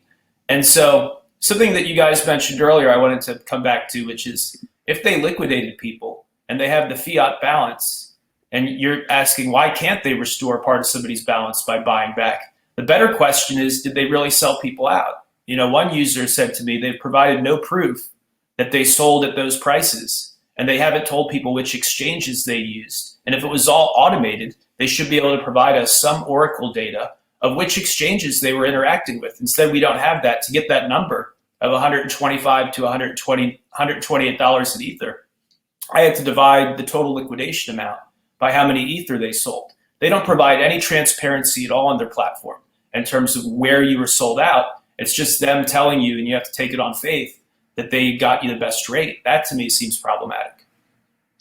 Speaker 2: And so something that you guys mentioned earlier I wanted to come back to, which is if they liquidated people and they have the fiat balance, and you're asking why can't they restore part of somebody's balance by buying back? The better question is, did they really sell people out? One user said to me they've provided no proof that they sold at those prices, and they haven't told people which exchanges they used. And if it was all automated, they should be able to provide us some Oracle data of which exchanges they were interacting with. Instead, we don't have that. To get that number of $125 to $128 in Ether, I had to divide the total liquidation amount by how many Ether they sold. They don't provide any transparency at all on their platform in terms of where you were sold out. It's just them telling you, and you have to take it on faith, that they got you the best rate. That to me seems problematic.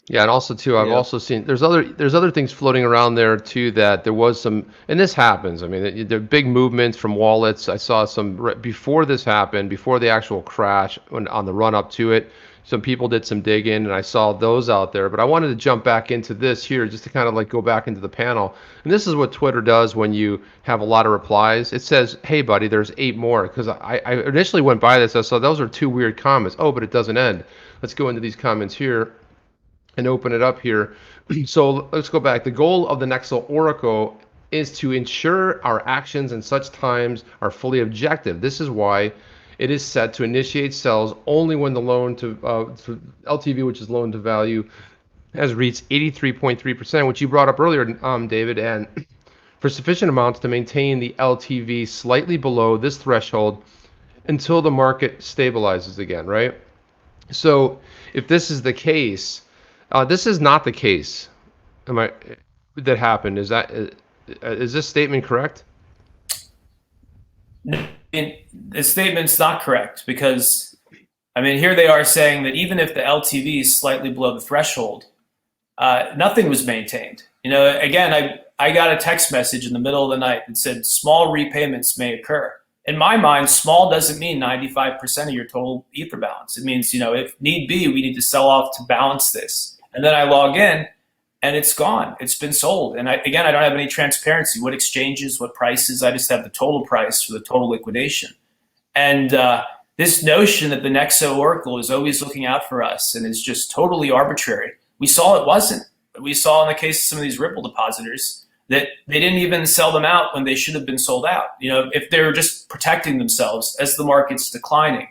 Speaker 4: Yeah, and also too, I've also seen there's other things floating around there too, that there was some, and this happens. I mean, there are big movements from wallets. I saw some before this happened, before the actual crash, on the run up to it. Some people did some digging, and I saw those out there. But I wanted to jump back into this here, just to kind of like go back into the panel. And this is what Twitter does when you have a lot of replies. It says, "Hey, buddy, there's 8 more." Because I initially went by this, I saw those are 2 weird comments. Oh, but it doesn't end. Let's go into these comments here and open it up here. So let's go back. The goal of the Nexo Oracle is to ensure our actions in such times are fully objective. This is why it is set to initiate sales only when the loan to LTV, which is loan to value, has reached 83.3%, which you brought up earlier, David, and for sufficient amounts to maintain the LTV slightly below this threshold, until the market stabilizes again, right? So if this is the case, this is not the case. That happened? Is this statement correct?
Speaker 2: No, the statement's not correct because, I mean, here they are saying that even if the LTV is slightly below the threshold, nothing was maintained. You know, again, I got a text message in the middle of the night that said small repayments may occur. In my mind, small doesn't mean 95% of your total Ether balance. It means, you know, if need be, we need to sell off to balance this. And then I log in and it's gone. It's been sold. And again, I don't have any transparency. What exchanges, what prices? I just have the total price for the total liquidation. And this notion that the Nexo Oracle is always looking out for us and is just totally arbitrary. We saw it wasn't. We saw in the case of some of these Ripple depositors that they didn't even sell them out when they should have been sold out. You know, if they're just protecting themselves as the market's declining,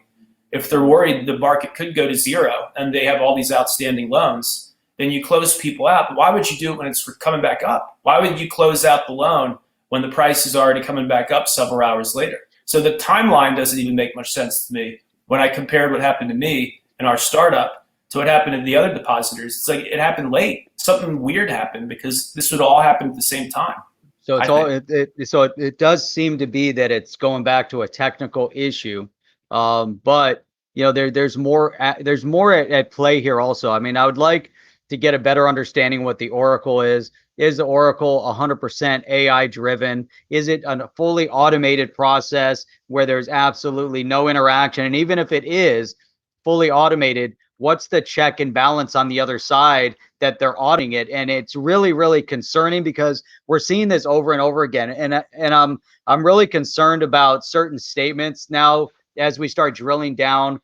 Speaker 2: if they're worried the market could go to zero and they have all these outstanding loans, then you close people out. But why would you do it when it's coming back up? Why would you close out the loan when the price is already coming back up several hours later? So the timeline doesn't even make much sense to me when I compared what happened to me and our startup to what happened to the other depositors. It's like it happened late. Something weird happened because this would all happen at the same time.
Speaker 1: So it does seem to be that it's going back to a technical issue, but you know there's more at play here also. I mean, I would like to get a better understanding what the Oracle is. Is the Oracle 100% AI driven? Is it a fully automated process where there's absolutely no interaction? And even if it is fully automated, what's the check and balance on the other side that they're auditing it? And it's really, really concerning because we're seeing this over and over again. And I'm really concerned about certain statements now as we start drilling down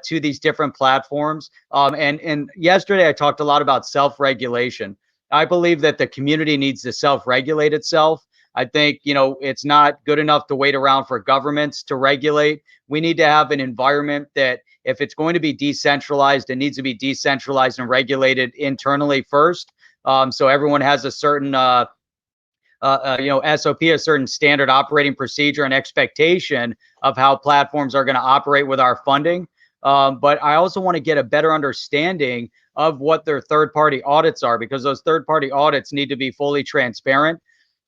Speaker 1: to these different platforms. And yesterday I talked a lot about self-regulation. I believe that the community needs to self-regulate itself. I think, you know, it's not good enough to wait around for governments to regulate. We need to have an environment that if it's going to be decentralized, it needs to be decentralized and regulated internally first. So everyone has a certain, SOP, a certain standard operating procedure and expectation of how platforms are going to operate with our funding. But I also want to get a better understanding of what their third-party audits are, because those third-party audits need to be fully transparent.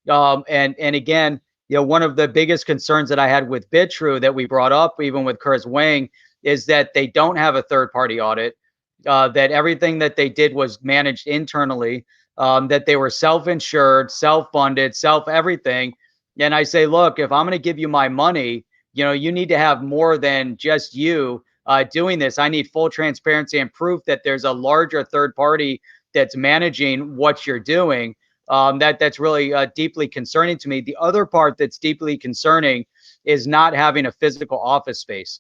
Speaker 1: And again, you know, one of the biggest concerns that I had with BitTrue that we brought up, even with Chris Wang, is that they don't have a third-party audit, that everything that they did was managed internally, that they were self-insured, self-funded, self-everything. And I say, look, if I'm going to give you my money, you know, you need to have more than just you doing this. I need full transparency and proof that there's a larger third party that's managing what you're doing. That's really deeply concerning to me. The other part that's deeply concerning is not having a physical office space.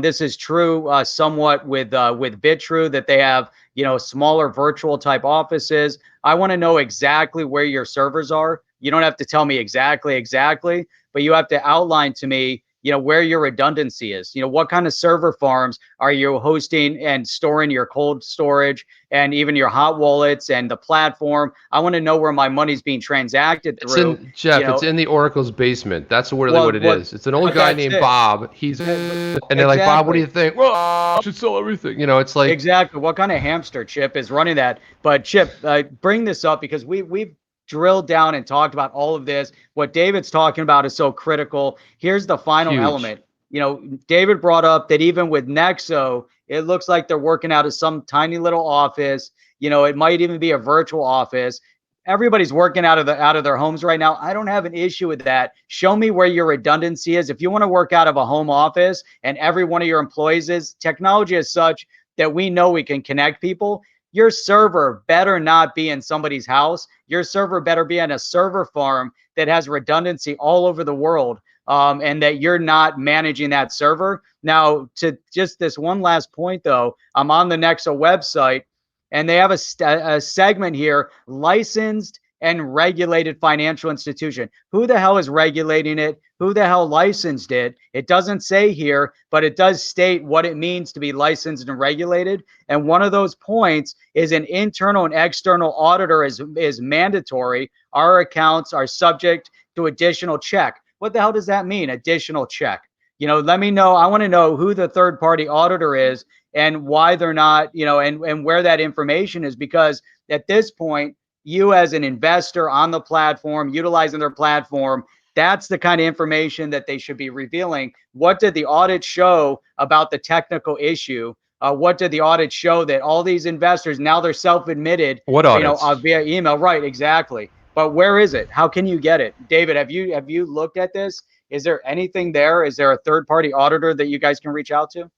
Speaker 1: This is true somewhat with BitTrue, that they have, you know, smaller virtual type offices. I want to know exactly where your servers are. You don't have to tell me exactly, but you have to outline to me, you know, where your redundancy is. You know, what kind of server farms are you hosting and storing your cold storage and even your hot wallets and the platform? I want to know where my money's being transacted through.
Speaker 4: Jeff,
Speaker 1: you know,
Speaker 4: it's in the Oracle's basement. That's really what it is. It's an old guy named Bob. He's and they're like, Bob, what do you think? Well, I should sell everything. You know, it's like
Speaker 1: exactly what kind of hamster Chip is running that. But Chip, bring this up because we've drilled down and talked about all of this. What David's talking about is so critical. Here's the final element. You know, David brought up that even with Nexo, it looks like they're working out of some tiny little office. You know, it might even be a virtual office. Everybody's working out of their homes right now. I don't have an issue with that. Show me where your redundancy is. If you want to work out of a home office and every one of your employees is, technology is such that we know we can connect people. Your server better not be in somebody's house. Your server better be on a server farm that has redundancy all over the world, and that you're not managing that server. Now, to just this one last point, though, I'm on the Nexo website, and they have a segment here, licensed and regulated financial institution. Who the hell is regulating it? Who the hell licensed it? It doesn't say here, but it does state what it means to be licensed and regulated. And one of those points is an internal and external auditor is mandatory. Our accounts are subject to additional check. What the hell does that mean? Additional check. Let me know. I want to know who the third party auditor is and why they're not, and where that information is, because at this point, you as an investor on the platform, utilizing their platform, that's the kind of information that they should be revealing. What did the audit show about the technical issue? What did the audit show that all these investors, now they're self-admitted,
Speaker 4: What audits?
Speaker 1: Via email? Right, exactly. But where is it? How can you get it? David, have you looked at this? Is there anything there? Is there a third-party auditor that you guys can reach out to?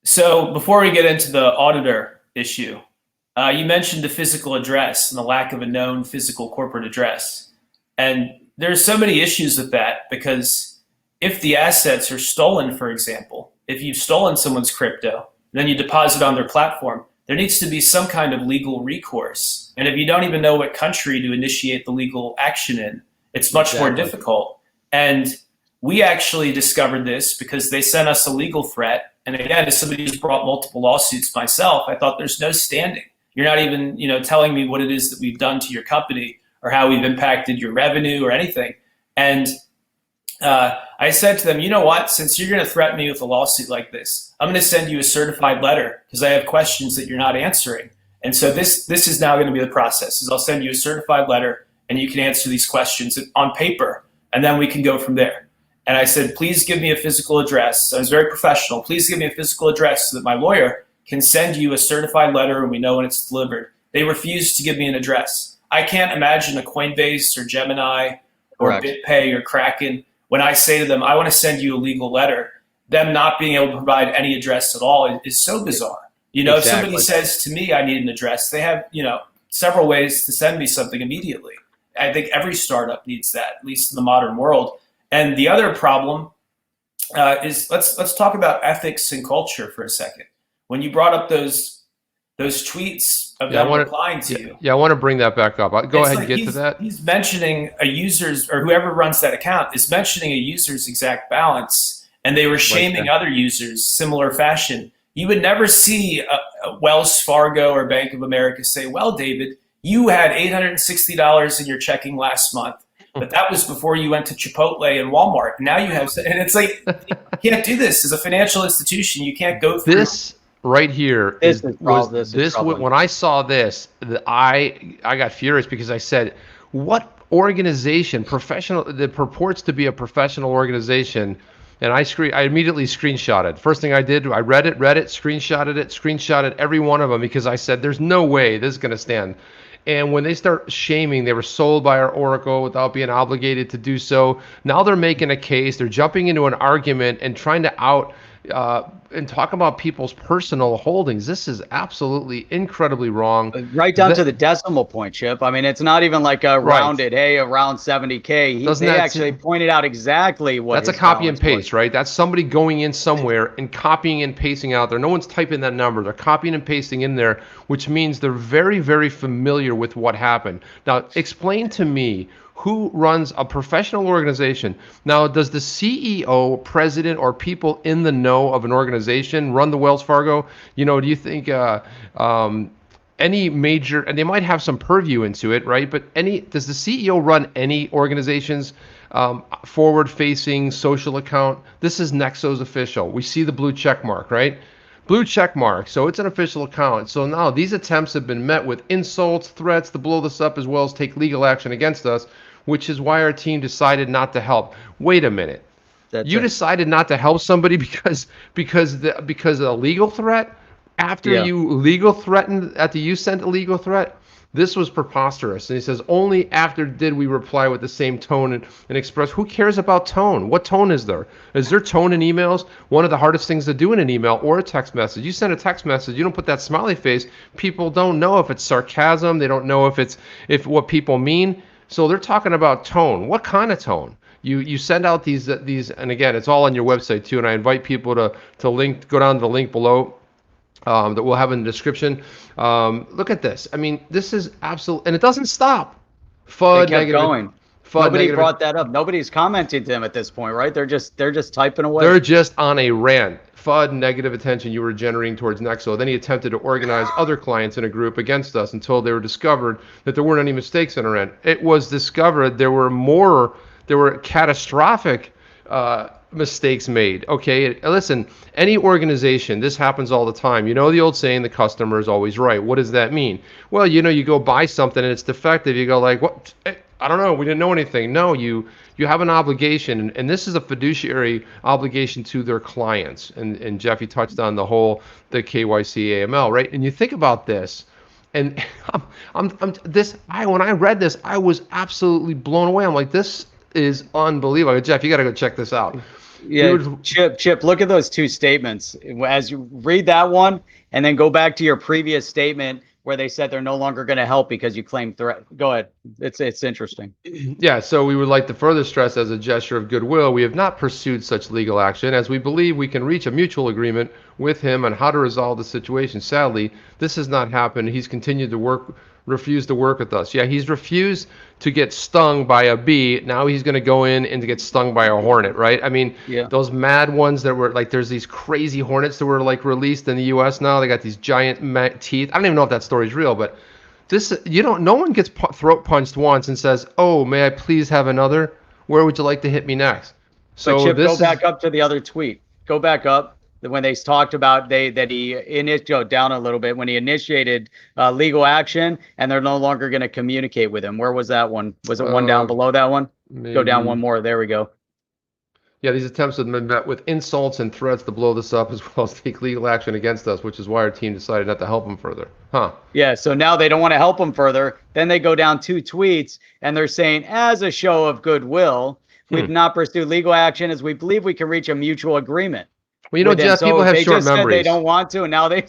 Speaker 2: So before we get into the auditor issue, you mentioned the physical address and the lack of a known physical corporate address. And there's so many issues with that, because if the assets are stolen, for example, if you've stolen someone's crypto, then you deposit on their platform, there needs to be some kind of legal recourse. And if you don't even know what country to initiate the legal action in, it's much more difficult. And we actually discovered this because they sent us a legal threat. And again, as somebody who's brought multiple lawsuits myself, I thought there's no standing. You're not even, telling me what it is that we've done to your company or how we've impacted your revenue or anything. And I said to them, you know what, since you're going to threaten me with a lawsuit like this, I'm going to send you a certified letter because I have questions that you're not answering. And so this is now going to be the process, is I'll send you a certified letter and you can answer these questions on paper, and then we can go from there. And I said, please give me a physical address. I was very professional. Please give me a physical address so that my lawyer can send you a certified letter and we know when it's delivered. They refused to give me an address. I can't imagine a Coinbase or Gemini or BitPay or Kraken, when I say to them, I want to send you a legal letter, them not being able to provide any address at all is so bizarre. If somebody says to me, I need an address, they have, several ways to send me something immediately. I think every startup needs that, at least in the modern world. And the other problem is, let's talk about ethics and culture for a second. When you brought up those tweets of them replying to you.
Speaker 4: Yeah, I want to bring that back up. Go ahead and get to that.
Speaker 2: He's mentioning a user's, or whoever runs that account is mentioning a user's exact balance, and they were shaming other users similar fashion. You would never see a Wells Fargo or Bank of America say, well, David, you had $860 in your checking last month, but that was before you went to Chipotle and Walmart. Now you have, and it's like, you can't do this as a financial institution. You can't go through
Speaker 4: this. Right here when I saw this, I got furious, because I said, what organization, professional, that purports to be a professional organization? And I immediately screenshotted. First thing I did, I read it, screenshotted every one of them, because I said, there's no way this is going to stand. And when they start shaming, they were sold by our Oracle without being obligated to do so. Now they're making a case, they're jumping into an argument and trying to out and talk about people's personal holdings. This is absolutely incredibly wrong.
Speaker 1: Right down to the decimal point, Chip. I mean, it's not even like a rounded, hey, around 70K. They actually pointed out exactly what.
Speaker 4: That's a copy and paste, right? That's somebody going in somewhere and copying and pasting out there. No one's typing that number. They're copying and pasting in there, which means they're very, very familiar with what happened. Now, explain to me who runs a professional organization. Now, does the CEO, president, or people in the know of an organization run the Wells Fargo? Do you think any major, and they might have some purview into it, right? But does the CEO run any organization's forward-facing social account? This is Nexo's official. We see the blue check mark, right? Blue check mark, so it's an official account. So now these attempts have been met with insults, threats to blow this up, as well as take legal action against us, which is why our team decided not to help. Wait a minute. You decided not to help somebody because of a legal threat? After you sent a legal threat? This was preposterous. And he says, only after did we reply with the same tone and express. Who cares about tone? What tone is there? Is there tone in emails? One of the hardest things to do in an email or a text message. You send a text message, you don't put that smiley face. People don't know if it's sarcasm. They don't know if what people mean. So they're talking about tone. What kind of tone? You send out these, and again, it's all on your website too. And I invite people to go down to the link below. That we'll have in the description. Look at this. I mean, this is absolute, and it doesn't stop.
Speaker 1: FUD negative. Going. Nobody brought that up. Nobody's commenting to them at this point, right? They're just typing away.
Speaker 4: They're just on a rant. FUD, negative attention you were generating towards Nexo. Then he attempted to organize other clients in a group against us until they were discovered that there weren't any mistakes on our end. It was discovered there were catastrophic mistakes made. Okay, listen, any organization, this happens all the time. You know the old saying, the customer is always right. What does that mean? Well, you go buy something and it's defective. You go like, what? I don't know. We didn't know anything. No, you have an obligation, and this is a fiduciary obligation to their clients. And Jeff, you touched on the KYC AML, right? And you think about this. And when I read this, I was absolutely blown away. I'm like, this is unbelievable. Jeff, you got to go check this out.
Speaker 1: Yeah, Chip, look at those two statements. As you read that one, and then go back to your previous statement where they said they're no longer going to help because you claim threat. Go ahead. It's interesting.
Speaker 4: Yeah, so we would like to further stress, as a gesture of goodwill, we have not pursued such legal action, as we believe we can reach a mutual agreement with him on how to resolve the situation. Sadly, this has not happened. He's continued to refused to work with us. Yeah, he's refused to get stung by a bee. Now he's going to go in and to get stung by a hornet, right? I mean, those mad ones that were like, there's these crazy hornets that were like released in the U.S. now. They got these giant teeth. I don't even know if that story's real, but no one gets throat punched once and says, "Oh, may I please have another? Where would you like to hit me next?" So
Speaker 1: Chip, go back up to the other tweet. Go back up when they talked about down a little bit when he initiated legal action, and they're no longer going to communicate with him. Where was that one? Was it one down below that one?
Speaker 4: Maybe.
Speaker 1: Go down one more. There we go.
Speaker 4: Yeah, these attempts have been met with insults and threats to blow this up, as well as take legal action against us, which is why our team decided not to help him further.
Speaker 1: Yeah, so now they don't want to help him further. Then they go down two tweets, and they're saying, as a show of goodwill, we've not pursued legal action as we believe we can reach a mutual agreement.
Speaker 4: Well, Jeff, people have short memories.
Speaker 1: They don't want to, and now they...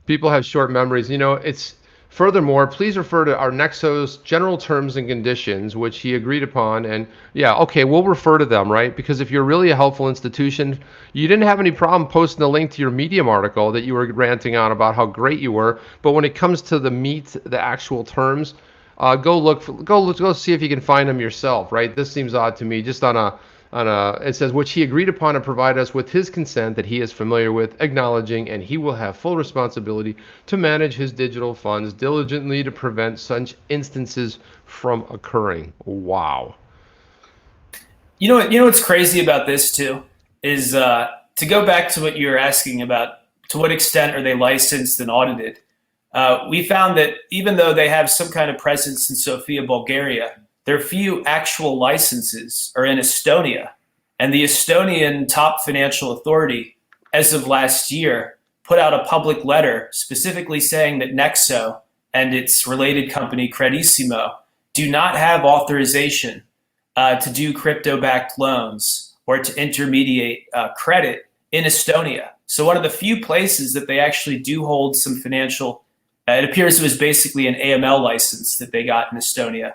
Speaker 4: People have short memories. It's... Furthermore, please refer to our Nexo's general terms and conditions, which he agreed upon. And yeah, okay, we'll refer to them, right? Because if you're really a helpful institution, you didn't have any problem posting a link to your Medium article that you were ranting on about how great you were. But when it comes to the actual terms, go see if you can find them yourself, right? This seems odd to me. Just it says, which he agreed upon and provide us with his consent that he is familiar with, acknowledging, and he will have full responsibility to manage his digital funds diligently to prevent such instances from occurring. Wow.
Speaker 2: You know what's crazy about this too is to go back to what you're asking about, to what extent are they licensed and audited? We found that even though they have some kind of presence in Sofia, Bulgaria, their few actual licenses are in Estonia, and the Estonian top financial authority, as of last year, put out a public letter specifically saying that Nexo and its related company Credissimo do not have authorization to do crypto-backed loans or to intermediate credit in Estonia. So one of the few places that they actually do hold some financial, it appears it was basically an AML license that they got in Estonia.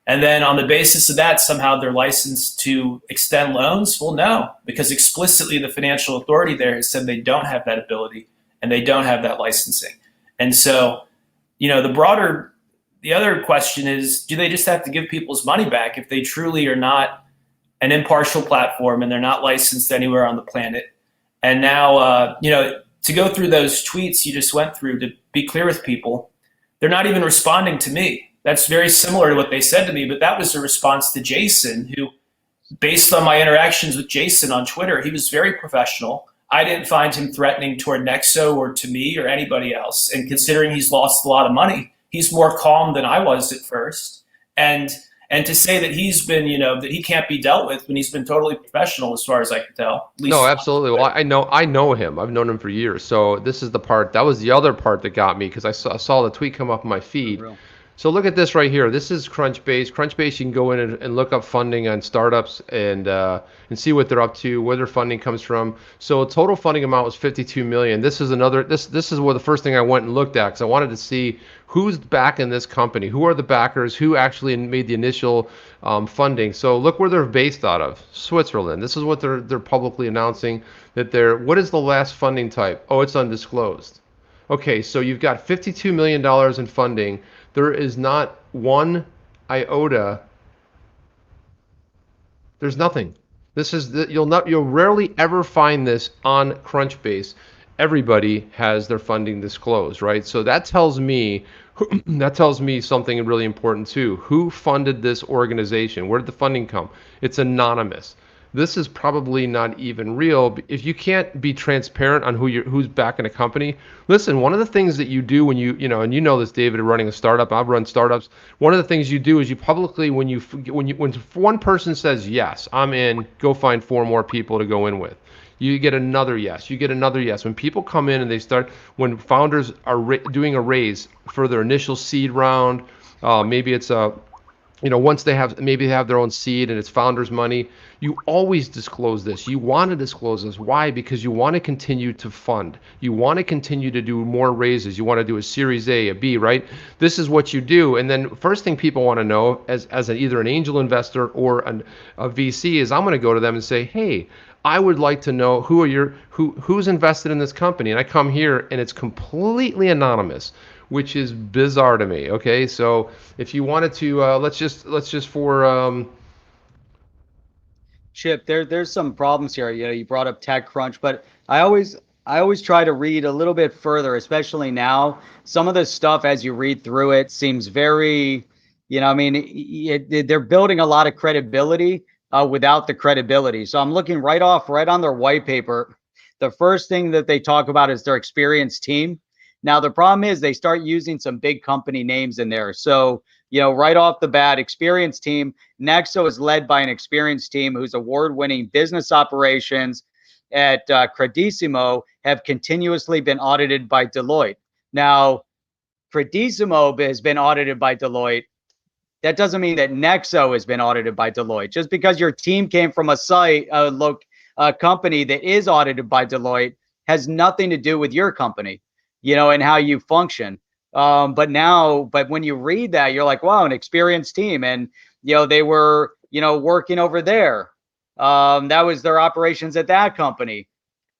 Speaker 2: And then on the basis of that, somehow they're licensed to extend loans? Well, no, because explicitly the financial authority there has said they don't have that ability and they don't have that licensing. And so, the other question is, do they just have to give people's money back if they truly are not an impartial platform and they're not licensed anywhere on the planet? And now, to go through those tweets you just went through, to be clear with people, they're not even responding to me. That's very similar to what they said to me, but that was a response to Jason, who, based on my interactions with Jason on Twitter, he was very professional. I didn't find him threatening toward Nexo or to me or anybody else. And considering he's lost a lot of money, he's more calm than I was at first. And to say that he's been, that he can't be dealt with when he's been totally professional, as far as I can tell.
Speaker 4: No, absolutely. Well, I know him. I've known him for years. So this is that was the other part that got me, because I saw the tweet come up in my feed. So look at this right here. This is CrunchBase. CrunchBase, you can go in and look up funding on startups and see what they're up to, where their funding comes from. So total funding amount was 52 million. This is this is the first thing I went and looked at, because I wanted to see who's backing this company, who are the backers, who actually made the initial funding. So look where they're based out of, Switzerland. This is what they're publicly announcing that what is the last funding type? Oh, it's undisclosed. Okay, so you've got $52 million in funding. There is not one iota. There's nothing. You'll rarely ever find this on CrunchBase. Everybody has their funding disclosed, right? So that tells me something really important too. Who funded this organization? Where did the funding come? It's anonymous. this is probably not even real. If you can't be transparent on who's backing a company, listen, one of the things that you do when and you know this, David, running a startup, I've run startups. One of the things you do is you publicly, when one person says, yes, I'm in, go find 4 more people to go in with. You get another yes. You get another yes. When people come in and when founders are doing a raise for their initial seed round, maybe it's once they have their own seed and it's founders money, you always disclose this. You want to disclose this. Why? Because you want to continue to fund. You want to continue to do more raises. You want to do a Series A, a B, right? This is what you do. And then first thing people want to know as either an angel investor or a VC is I'm going to go to them and say, hey, I would like to know who's invested in this company. And I come here and it's completely anonymous, which is bizarre to me. Okay, so if you wanted to, let's just for
Speaker 1: Chip, there's some problems here. You brought up TechCrunch, but I always try to read a little bit further, especially now. Some of the stuff as you read through it seems very, I mean, they're building a lot of credibility without the credibility. So I'm looking right on their white paper. The first thing that they talk about is their experienced team. Now the problem is they start using some big company names in there. So right off the bat, experienced team. Nexo is led by an experienced team whose award-winning business operations at Credissimo have continuously been audited by Deloitte. Now, Credissimo has been audited by Deloitte. That doesn't mean that Nexo has been audited by Deloitte. Just because your team came from a company that is audited by Deloitte has nothing to do with your company, and how you function. But when you read that, you're like, wow, an experienced team. And, they were, working over there. That was their operations at that company.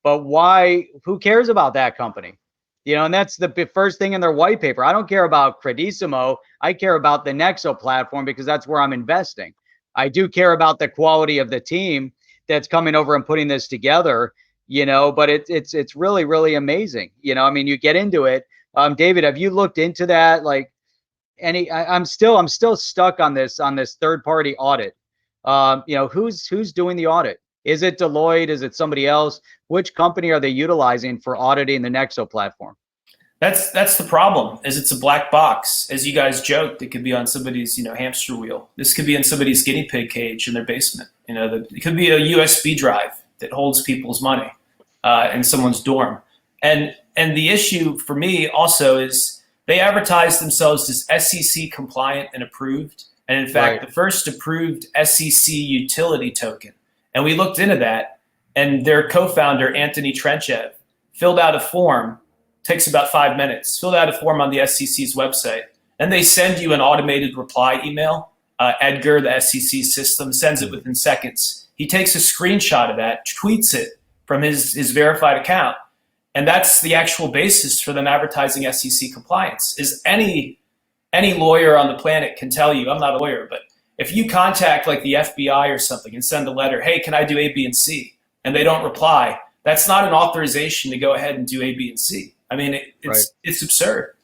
Speaker 1: But why, who cares about that company? And that's the first thing in their white paper. I don't care about Credissimo. I care about the Nexo platform because that's where I'm investing. I do care about the quality of the team that's coming over and putting this together, but it's really, really amazing. I mean, you get into it. David, have you looked into that? Like I'm still stuck on this third party audit. Who's doing the audit? Is it Deloitte? Is it somebody else? Which company are they utilizing for auditing the Nexo platform?
Speaker 2: That's the problem. Is it's a black box. As you guys joked, it could be on somebody's hamster wheel. This could be in somebody's guinea pig cage in their basement. It could be a USB drive that holds people's money in someone's dorm. And the issue for me also is they advertise themselves as SEC compliant and approved. And in fact, the first approved SEC utility token. And we looked into that, and their co-founder, Anthony Trenchev, filled out a form, takes about 5 minutes, filled out a form on the SEC's website. And they send you an automated reply email. Edgar, the SEC system, sends it within seconds. He takes a screenshot of that, tweets it from his verified account. And that's the actual basis for them advertising SEC compliance. Is any lawyer on the planet can tell you, I'm not a lawyer, but if you contact like the FBI or something and send a letter, hey, can I do A, B, and C? And they don't reply, that's not an authorization to go ahead and do A, B, and C. I mean, it's absurd.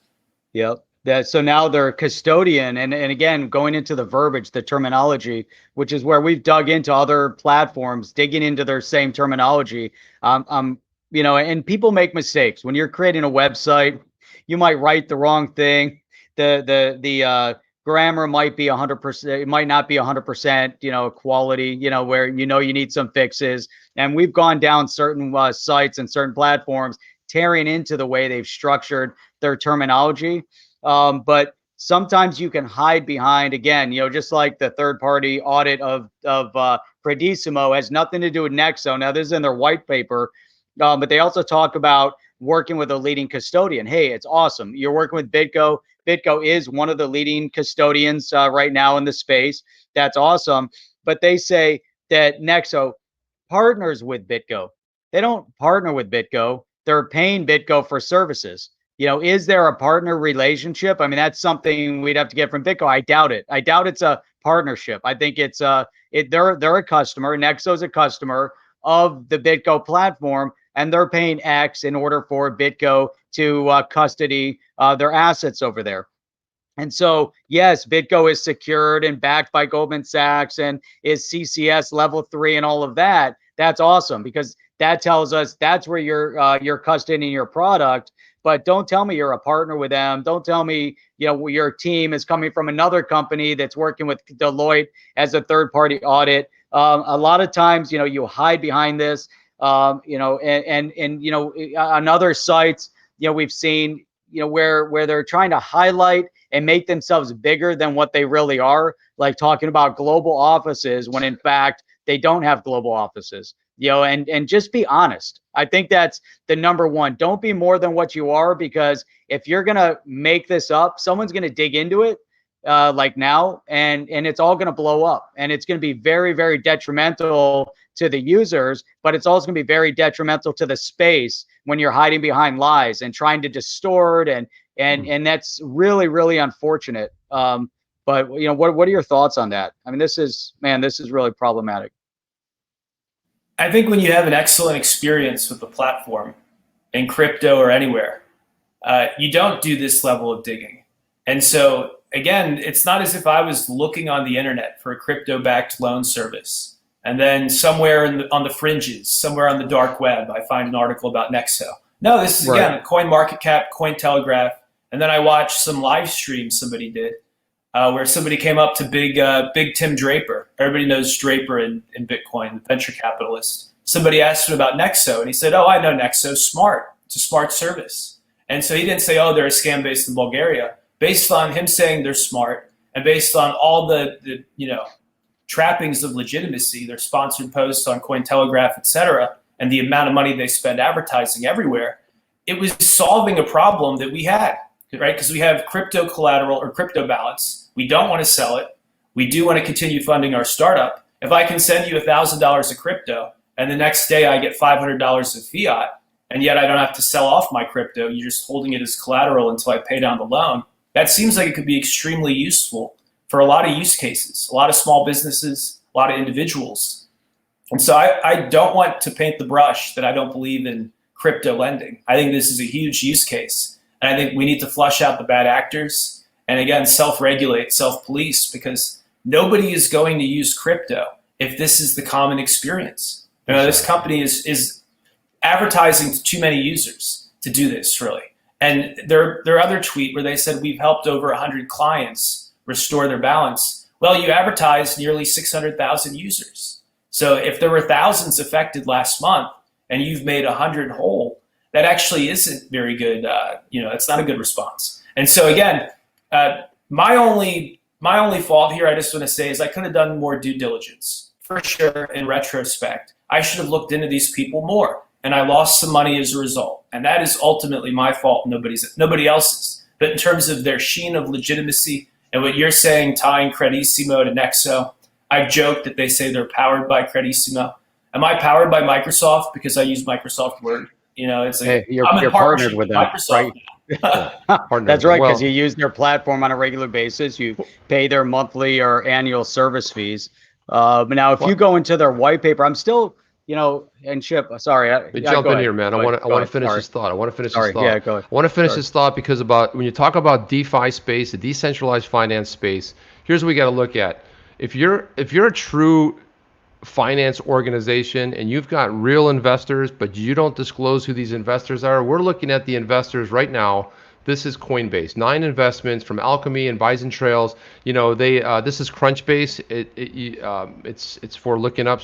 Speaker 1: Yep. So now they're custodian. And again, going into the verbiage, the terminology, which is where we've dug into other platforms, digging into their same terminology. And people make mistakes. When you're creating a website, you might write the wrong thing. The grammar might be 100%. It might not be 100%, quality, where, you need some fixes. And we've gone down certain sites and certain platforms, tearing into the way they've structured their terminology. But sometimes you can hide behind, again, just like the third party audit of Credissimo has nothing to do with Nexo. Now, this is in their white paper. But they also talk about working with a leading custodian. Hey, it's awesome. You're working with BitGo. BitGo is one of the leading custodians right now in the space. That's awesome. But they say that Nexo partners with BitGo. They don't partner with BitGo. They're paying BitGo for services. Is there a partner relationship? I mean, that's something we'd have to get from BitGo. I doubt it. I doubt it's a partnership. I think it's they're a customer. Nexo's a customer of the BitGo platform, and they're paying X in order for BitGo to custody their assets over there. And so, yes, BitGo is secured and backed by Goldman Sachs and is CCS level 3 and all of that. That's awesome, because that tells us that's where you're custodying your product. But don't tell me you're a partner with them. Don't tell me, your team is coming from another company that's working with Deloitte as a third-party audit. A lot of times, you hide behind this. On other sites, we've seen, where they're trying to highlight and make themselves bigger than what they really are, like talking about global offices when in fact they don't have global offices. And just be honest. I think that's the number one. Don't be more than what you are, because if you're gonna make this up, someone's gonna dig into it, like now, and it's all gonna blow up, and it's gonna be very, very detrimental to the users, but it's also gonna be very detrimental to the space when you're hiding behind lies and trying to distort, and that's really, really unfortunate. But what are your thoughts on that? I mean, this is really problematic.
Speaker 2: I think when you have an excellent experience with the platform in crypto or anywhere, you don't do this level of digging. And so again, it's not as if I was looking on the internet for a crypto-backed loan service, and then somewhere on the fringes, somewhere on the dark web, I find an article about Nexo. No, this is again CoinMarketCap, Cointelegraph, and then I watched some live stream somebody did, where somebody came up to big Tim Draper. Everybody knows Draper in Bitcoin, the venture capitalist. Somebody asked him about Nexo, and he said, "Oh, I know Nexo, smart. It's a smart service." And so he didn't say, "Oh, they're a scam based in Bulgaria." Based on him saying they're smart, and based on all the trappings of legitimacy, their sponsored posts on Cointelegraph, et cetera, and the amount of money they spend advertising everywhere, it was solving a problem that we had, right? Because we have crypto collateral or crypto balance. We don't want to sell it. We do want to continue funding our startup. If I can send you $1,000 of crypto and the next day I get $500 of fiat, and yet I don't have to sell off my crypto, you're just holding it as collateral until I pay down the loan. That seems like it could be extremely useful for a lot of use cases, a lot of small businesses, a lot of individuals. And so I don't want to paint the brush that I don't believe in crypto lending. I think this is a huge use case. And I think we need to flush out the bad actors and, again, self-regulate, self-police, because nobody is going to use crypto if this is the common experience. This company is advertising to too many users to do this, really. And their other tweet where they said, "We've helped over 100 clients restore their balance." Well, you advertised nearly 600,000 users. So if there were thousands affected last month and you've made 100 whole, that actually isn't very good. It's not a good response. And so again, my only fault here, I just want to say, is I could have done more due diligence. For sure, in retrospect, I should have looked into these people more, and I lost some money as a result. And that is ultimately my fault, nobody else's. But in terms of their sheen of legitimacy and what you're saying, tying Credissimo to Nexo, I've joked that they say they're powered by Credissimo. Am I powered by Microsoft because I use Microsoft Word? It's like,
Speaker 1: hey, you're
Speaker 2: I'm
Speaker 1: partnered with them,
Speaker 2: Microsoft.
Speaker 1: Right? That's right, because you use their platform on a regular basis. You pay their monthly or annual service fees. But now, if you go into their white paper, I'm still, and Chip, sorry.
Speaker 4: Jump in here, man. I want to finish this thought. I want to finish this thought.
Speaker 1: Yeah, go ahead.
Speaker 4: I want to finish this thought because when you talk about DeFi space, the decentralized finance space, here's what we got to look at. If you're a true finance organization and you've got real investors, but you don't disclose who these investors are, we're looking at the investors right now. This is Coinbase, 9 investments from Alchemy and Bison Trails. This is CrunchBase. It's for looking up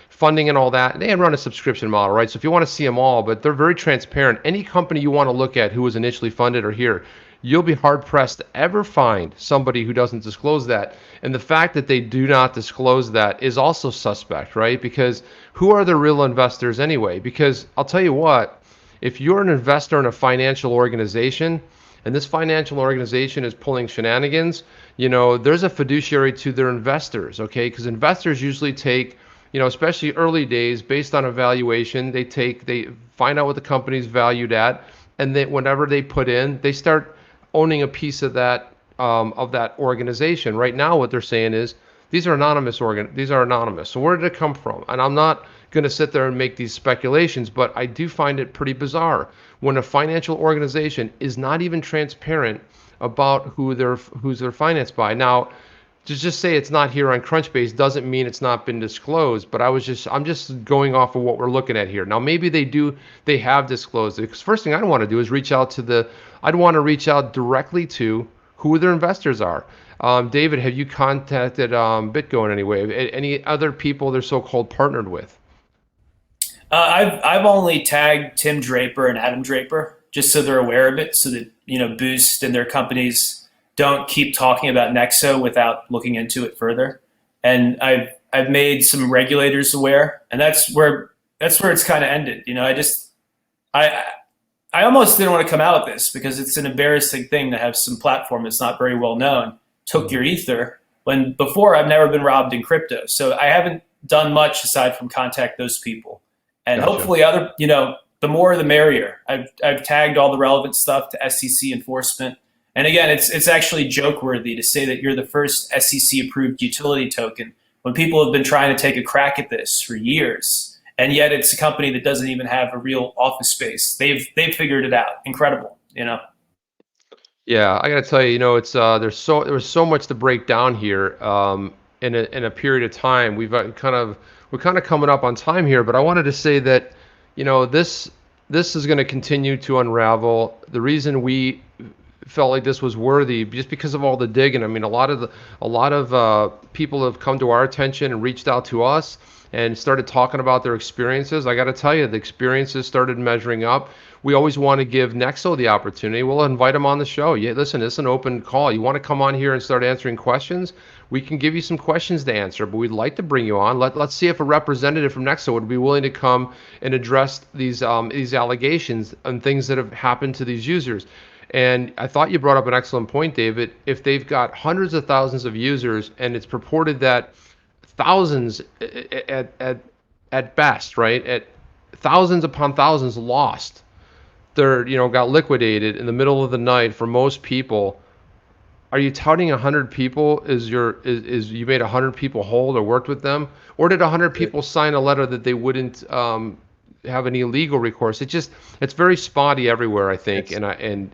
Speaker 4: funding and all that. They run a subscription model, right? So if you want to see them all, but they're very transparent. Any company you want to look at who was initially funded or here, you'll be hard pressed to ever find somebody who doesn't disclose that. And the fact that they do not disclose that is also suspect, right? Because who are the real investors anyway? Because I'll tell you what, if you're an investor in a financial organization and this financial organization is pulling shenanigans, there's a fiduciary to their investors, okay? Because investors usually take, especially early days, based on evaluation, they find out what the company's valued at, and then whenever they put in, they start owning a piece of that organization. Right now, what they're saying is these are anonymous. So where did it come from? And I'm not going to sit there and make these speculations, but I do find it pretty bizarre when a financial organization is not even transparent about who's they're financed by. Now, to just say it's not here on CrunchBase doesn't mean it's not been disclosed, but I'm just going off of what we're looking at here. Now maybe they have disclosed it, because first thing I'd want to do is I'd want to reach out directly to who their investors are. David, have you contacted BitGo in any way? Any other people they're so-called partnered with?
Speaker 2: I've only tagged Tim Draper and Adam Draper just so they're aware of it, so that Boost and their companies don't keep talking about Nexo without looking into it further. And I've made some regulators aware, and that's where it's kind of ended. I almost didn't want to come out with this because it's an embarrassing thing to have some platform that's not very well known took your ether, when before I've never been robbed in crypto. So I haven't done much aside from contact those people. And
Speaker 4: Gotcha.
Speaker 2: hopefully the more the merrier. I've tagged all the relevant stuff to SEC enforcement. And again, it's actually joke worthy to say that you're the first SEC approved utility token when people have been trying to take a crack at this for years. And yet it's a company that doesn't even have a real office space. They've figured it out. Incredible,
Speaker 4: Yeah, I gotta tell you, it's there was so much to break down here in a period of time. We're kind of coming up on time here, but I wanted to say that this is going to continue to unravel. The reason we felt like this was worthy, just because of all the digging. I mean, a lot of people have come to our attention and reached out to us and started talking about their experiences. I got to tell you, the experiences started measuring up. We always want to give Nexo the opportunity. We'll invite them on the show. Yeah, listen, it's an open call. You want to come on here and start answering questions? We can give you some questions to answer, but we'd like to bring you on. Let's see if a representative from Nexo would be willing to come and address these allegations and things that have happened to these users. And I thought you brought up an excellent point, David. If they've got hundreds of thousands of users and it's purported that thousands at best, right, at thousands upon thousands lost, they're got liquidated in the middle of the night for most people. Are you touting 100 people is you made 100 people whole or worked with them, or did 100 people sign a letter that they wouldn't have any legal recourse? It's very spotty everywhere, I think. And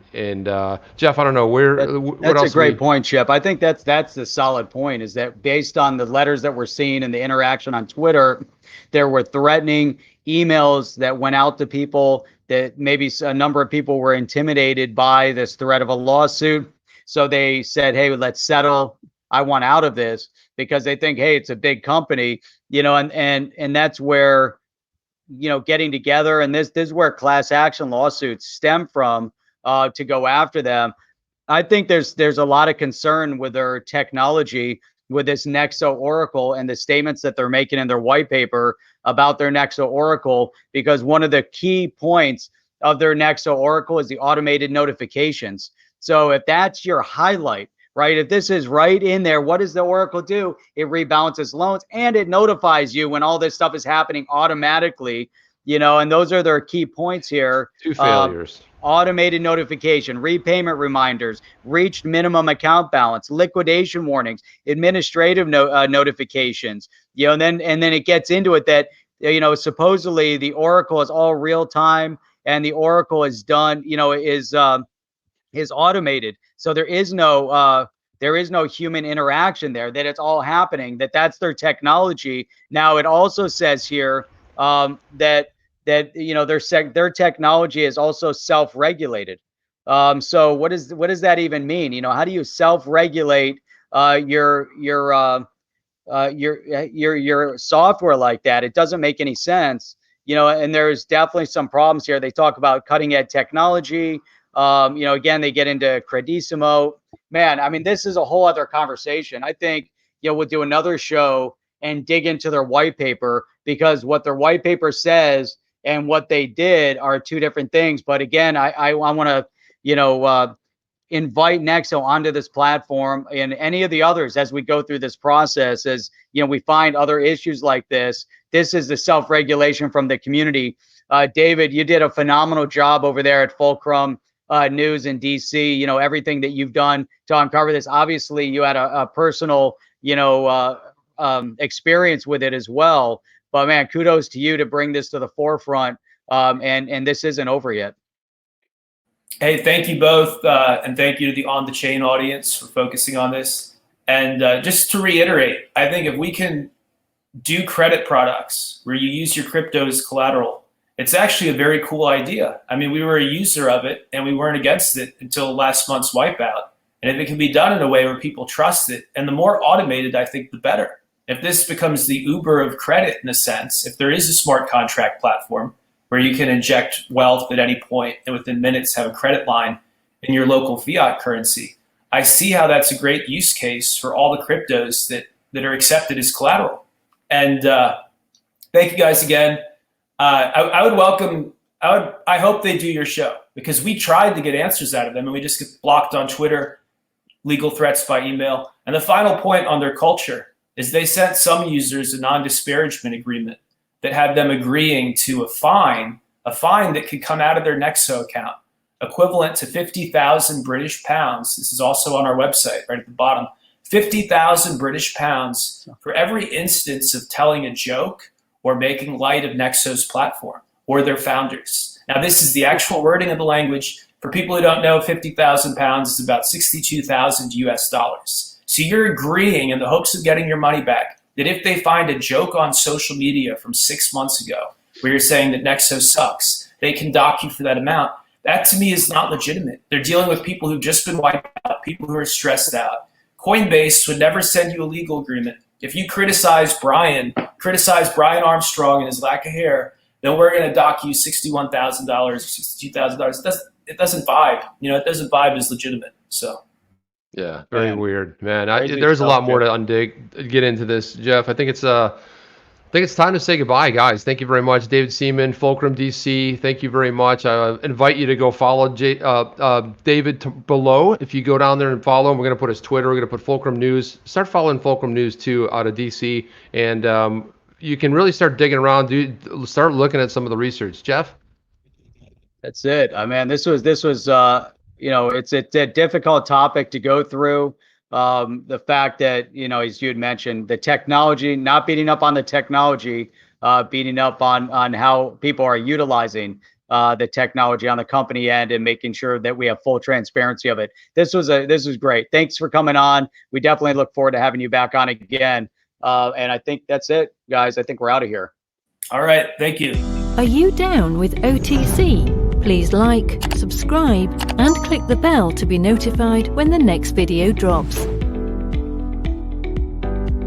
Speaker 4: Jeff, I don't know what else.
Speaker 1: That's a great point, Chip. I think that's the solid point, is that based on the letters that we're seeing and the interaction on Twitter, there were threatening emails that went out to people, that maybe a number of people were intimidated by this threat of a lawsuit. So they said, hey, let's settle. I want out of this, because they think, hey, it's a big company, and that's where, getting together. And this is where class action lawsuits stem from, to go after them. I think there's a lot of concern with their technology, with this Nexo Oracle and the statements that they're making in their white paper about their Nexo Oracle, because one of the key points of their Nexo Oracle is the automated notifications. So if that's your highlight, right, if this is right in there, what does the Oracle do? It rebalances loans and it notifies you when all this stuff is happening automatically, and those are their key points here.
Speaker 4: Two failures.
Speaker 1: Automated notification, repayment reminders, reached minimum account balance, liquidation warnings, administrative notifications, and then it gets into it that, supposedly the Oracle is all real time, and the Oracle is done, is automated. So there is no human interaction there, that it's all happening, that's their technology. Now, it also says here that their technology is also self-regulated. So what does that even mean? How do you self-regulate your software like that? It doesn't make any sense. And there's definitely some problems here. They talk about cutting edge technology. Again, they get into Credissimo. Man, I mean, this is a whole other conversation. I think, we'll do another show and dig into their white paper, because what their white paper says and what they did are two different things. But again, I want to, invite Nexo onto this platform and any of the others as we go through this process. As we find other issues like this. This is the self-regulation from the community. David, you did a phenomenal job over there at Fulcrum News in DC. Everything that you've done to uncover this. Obviously, you had a personal, experience with it as well. But man, kudos to you to bring this to the forefront. And this isn't over yet.
Speaker 2: Hey, thank you both, and thank you to the On the Chain audience for focusing on this. And just to reiterate, I think if we can do credit products where you use your crypto as collateral, it's actually a very cool idea. I mean, we were a user of it and we weren't against it until last month's wipeout. And if it can be done in a way where people trust it, and the more automated, I think, the better. If this becomes the Uber of credit in a sense, if there is a smart contract platform where you can inject wealth at any point and within minutes have a credit line in your local fiat currency, I see how that's a great use case for all the cryptos that are accepted as collateral. And thank you guys again. I would welcome, I hope they do your show, because we tried to get answers out of them and we just get blocked on Twitter, legal threats by email. And the final point on their culture is they sent some users a non-disparagement agreement that had them agreeing to a fine that could come out of their Nexo account, equivalent to 50,000 British pounds. This is also on our website, right at the bottom. 50,000 British pounds for every instance of telling a joke or making light of Nexo's platform or their founders. Now, this is the actual wording of the language. For people who don't know, 50,000 pounds is about 62,000 US dollars. So you're agreeing in the hopes of getting your money back that if they find a joke on social media from 6 months ago where you're saying that Nexo sucks, they can dock you for that amount. That to me is not legitimate. They're dealing with people who've just been wiped out, people who are stressed out. Coinbase would never send you a legal agreement. If you criticize Brian Armstrong and his lack of hair, then we're going to dock you $61,000 or $62,000. It doesn't vibe. It doesn't vibe as legitimate. So.
Speaker 4: Yeah, very weird, man. There's a lot more to get into this, Jeff. I think it's time to say goodbye, guys. Thank you very much, David SEAMAN, Fulcrum DC. Thank you very much. I invite you to go follow David below. If you go down there and follow him, we're going to put his Twitter. We're going to put Fulcrum News. Start following Fulcrum News too out of DC, and you can really start digging around. Start looking at some of the research, Jeff.
Speaker 1: That's it. I mean, this was it's a difficult topic to go through. The fact that, as you had mentioned, the technology, not beating up on the technology, beating up on how people are utilizing the technology on the company end and making sure that we have full transparency of it. This was great. Thanks for coming on. We definitely look forward to having you back on again. And I think that's it, guys. I think we're out of here.
Speaker 2: All right. Thank you.
Speaker 3: Are you down with OTC? Please like, subscribe, and click the bell to be notified when the next video drops.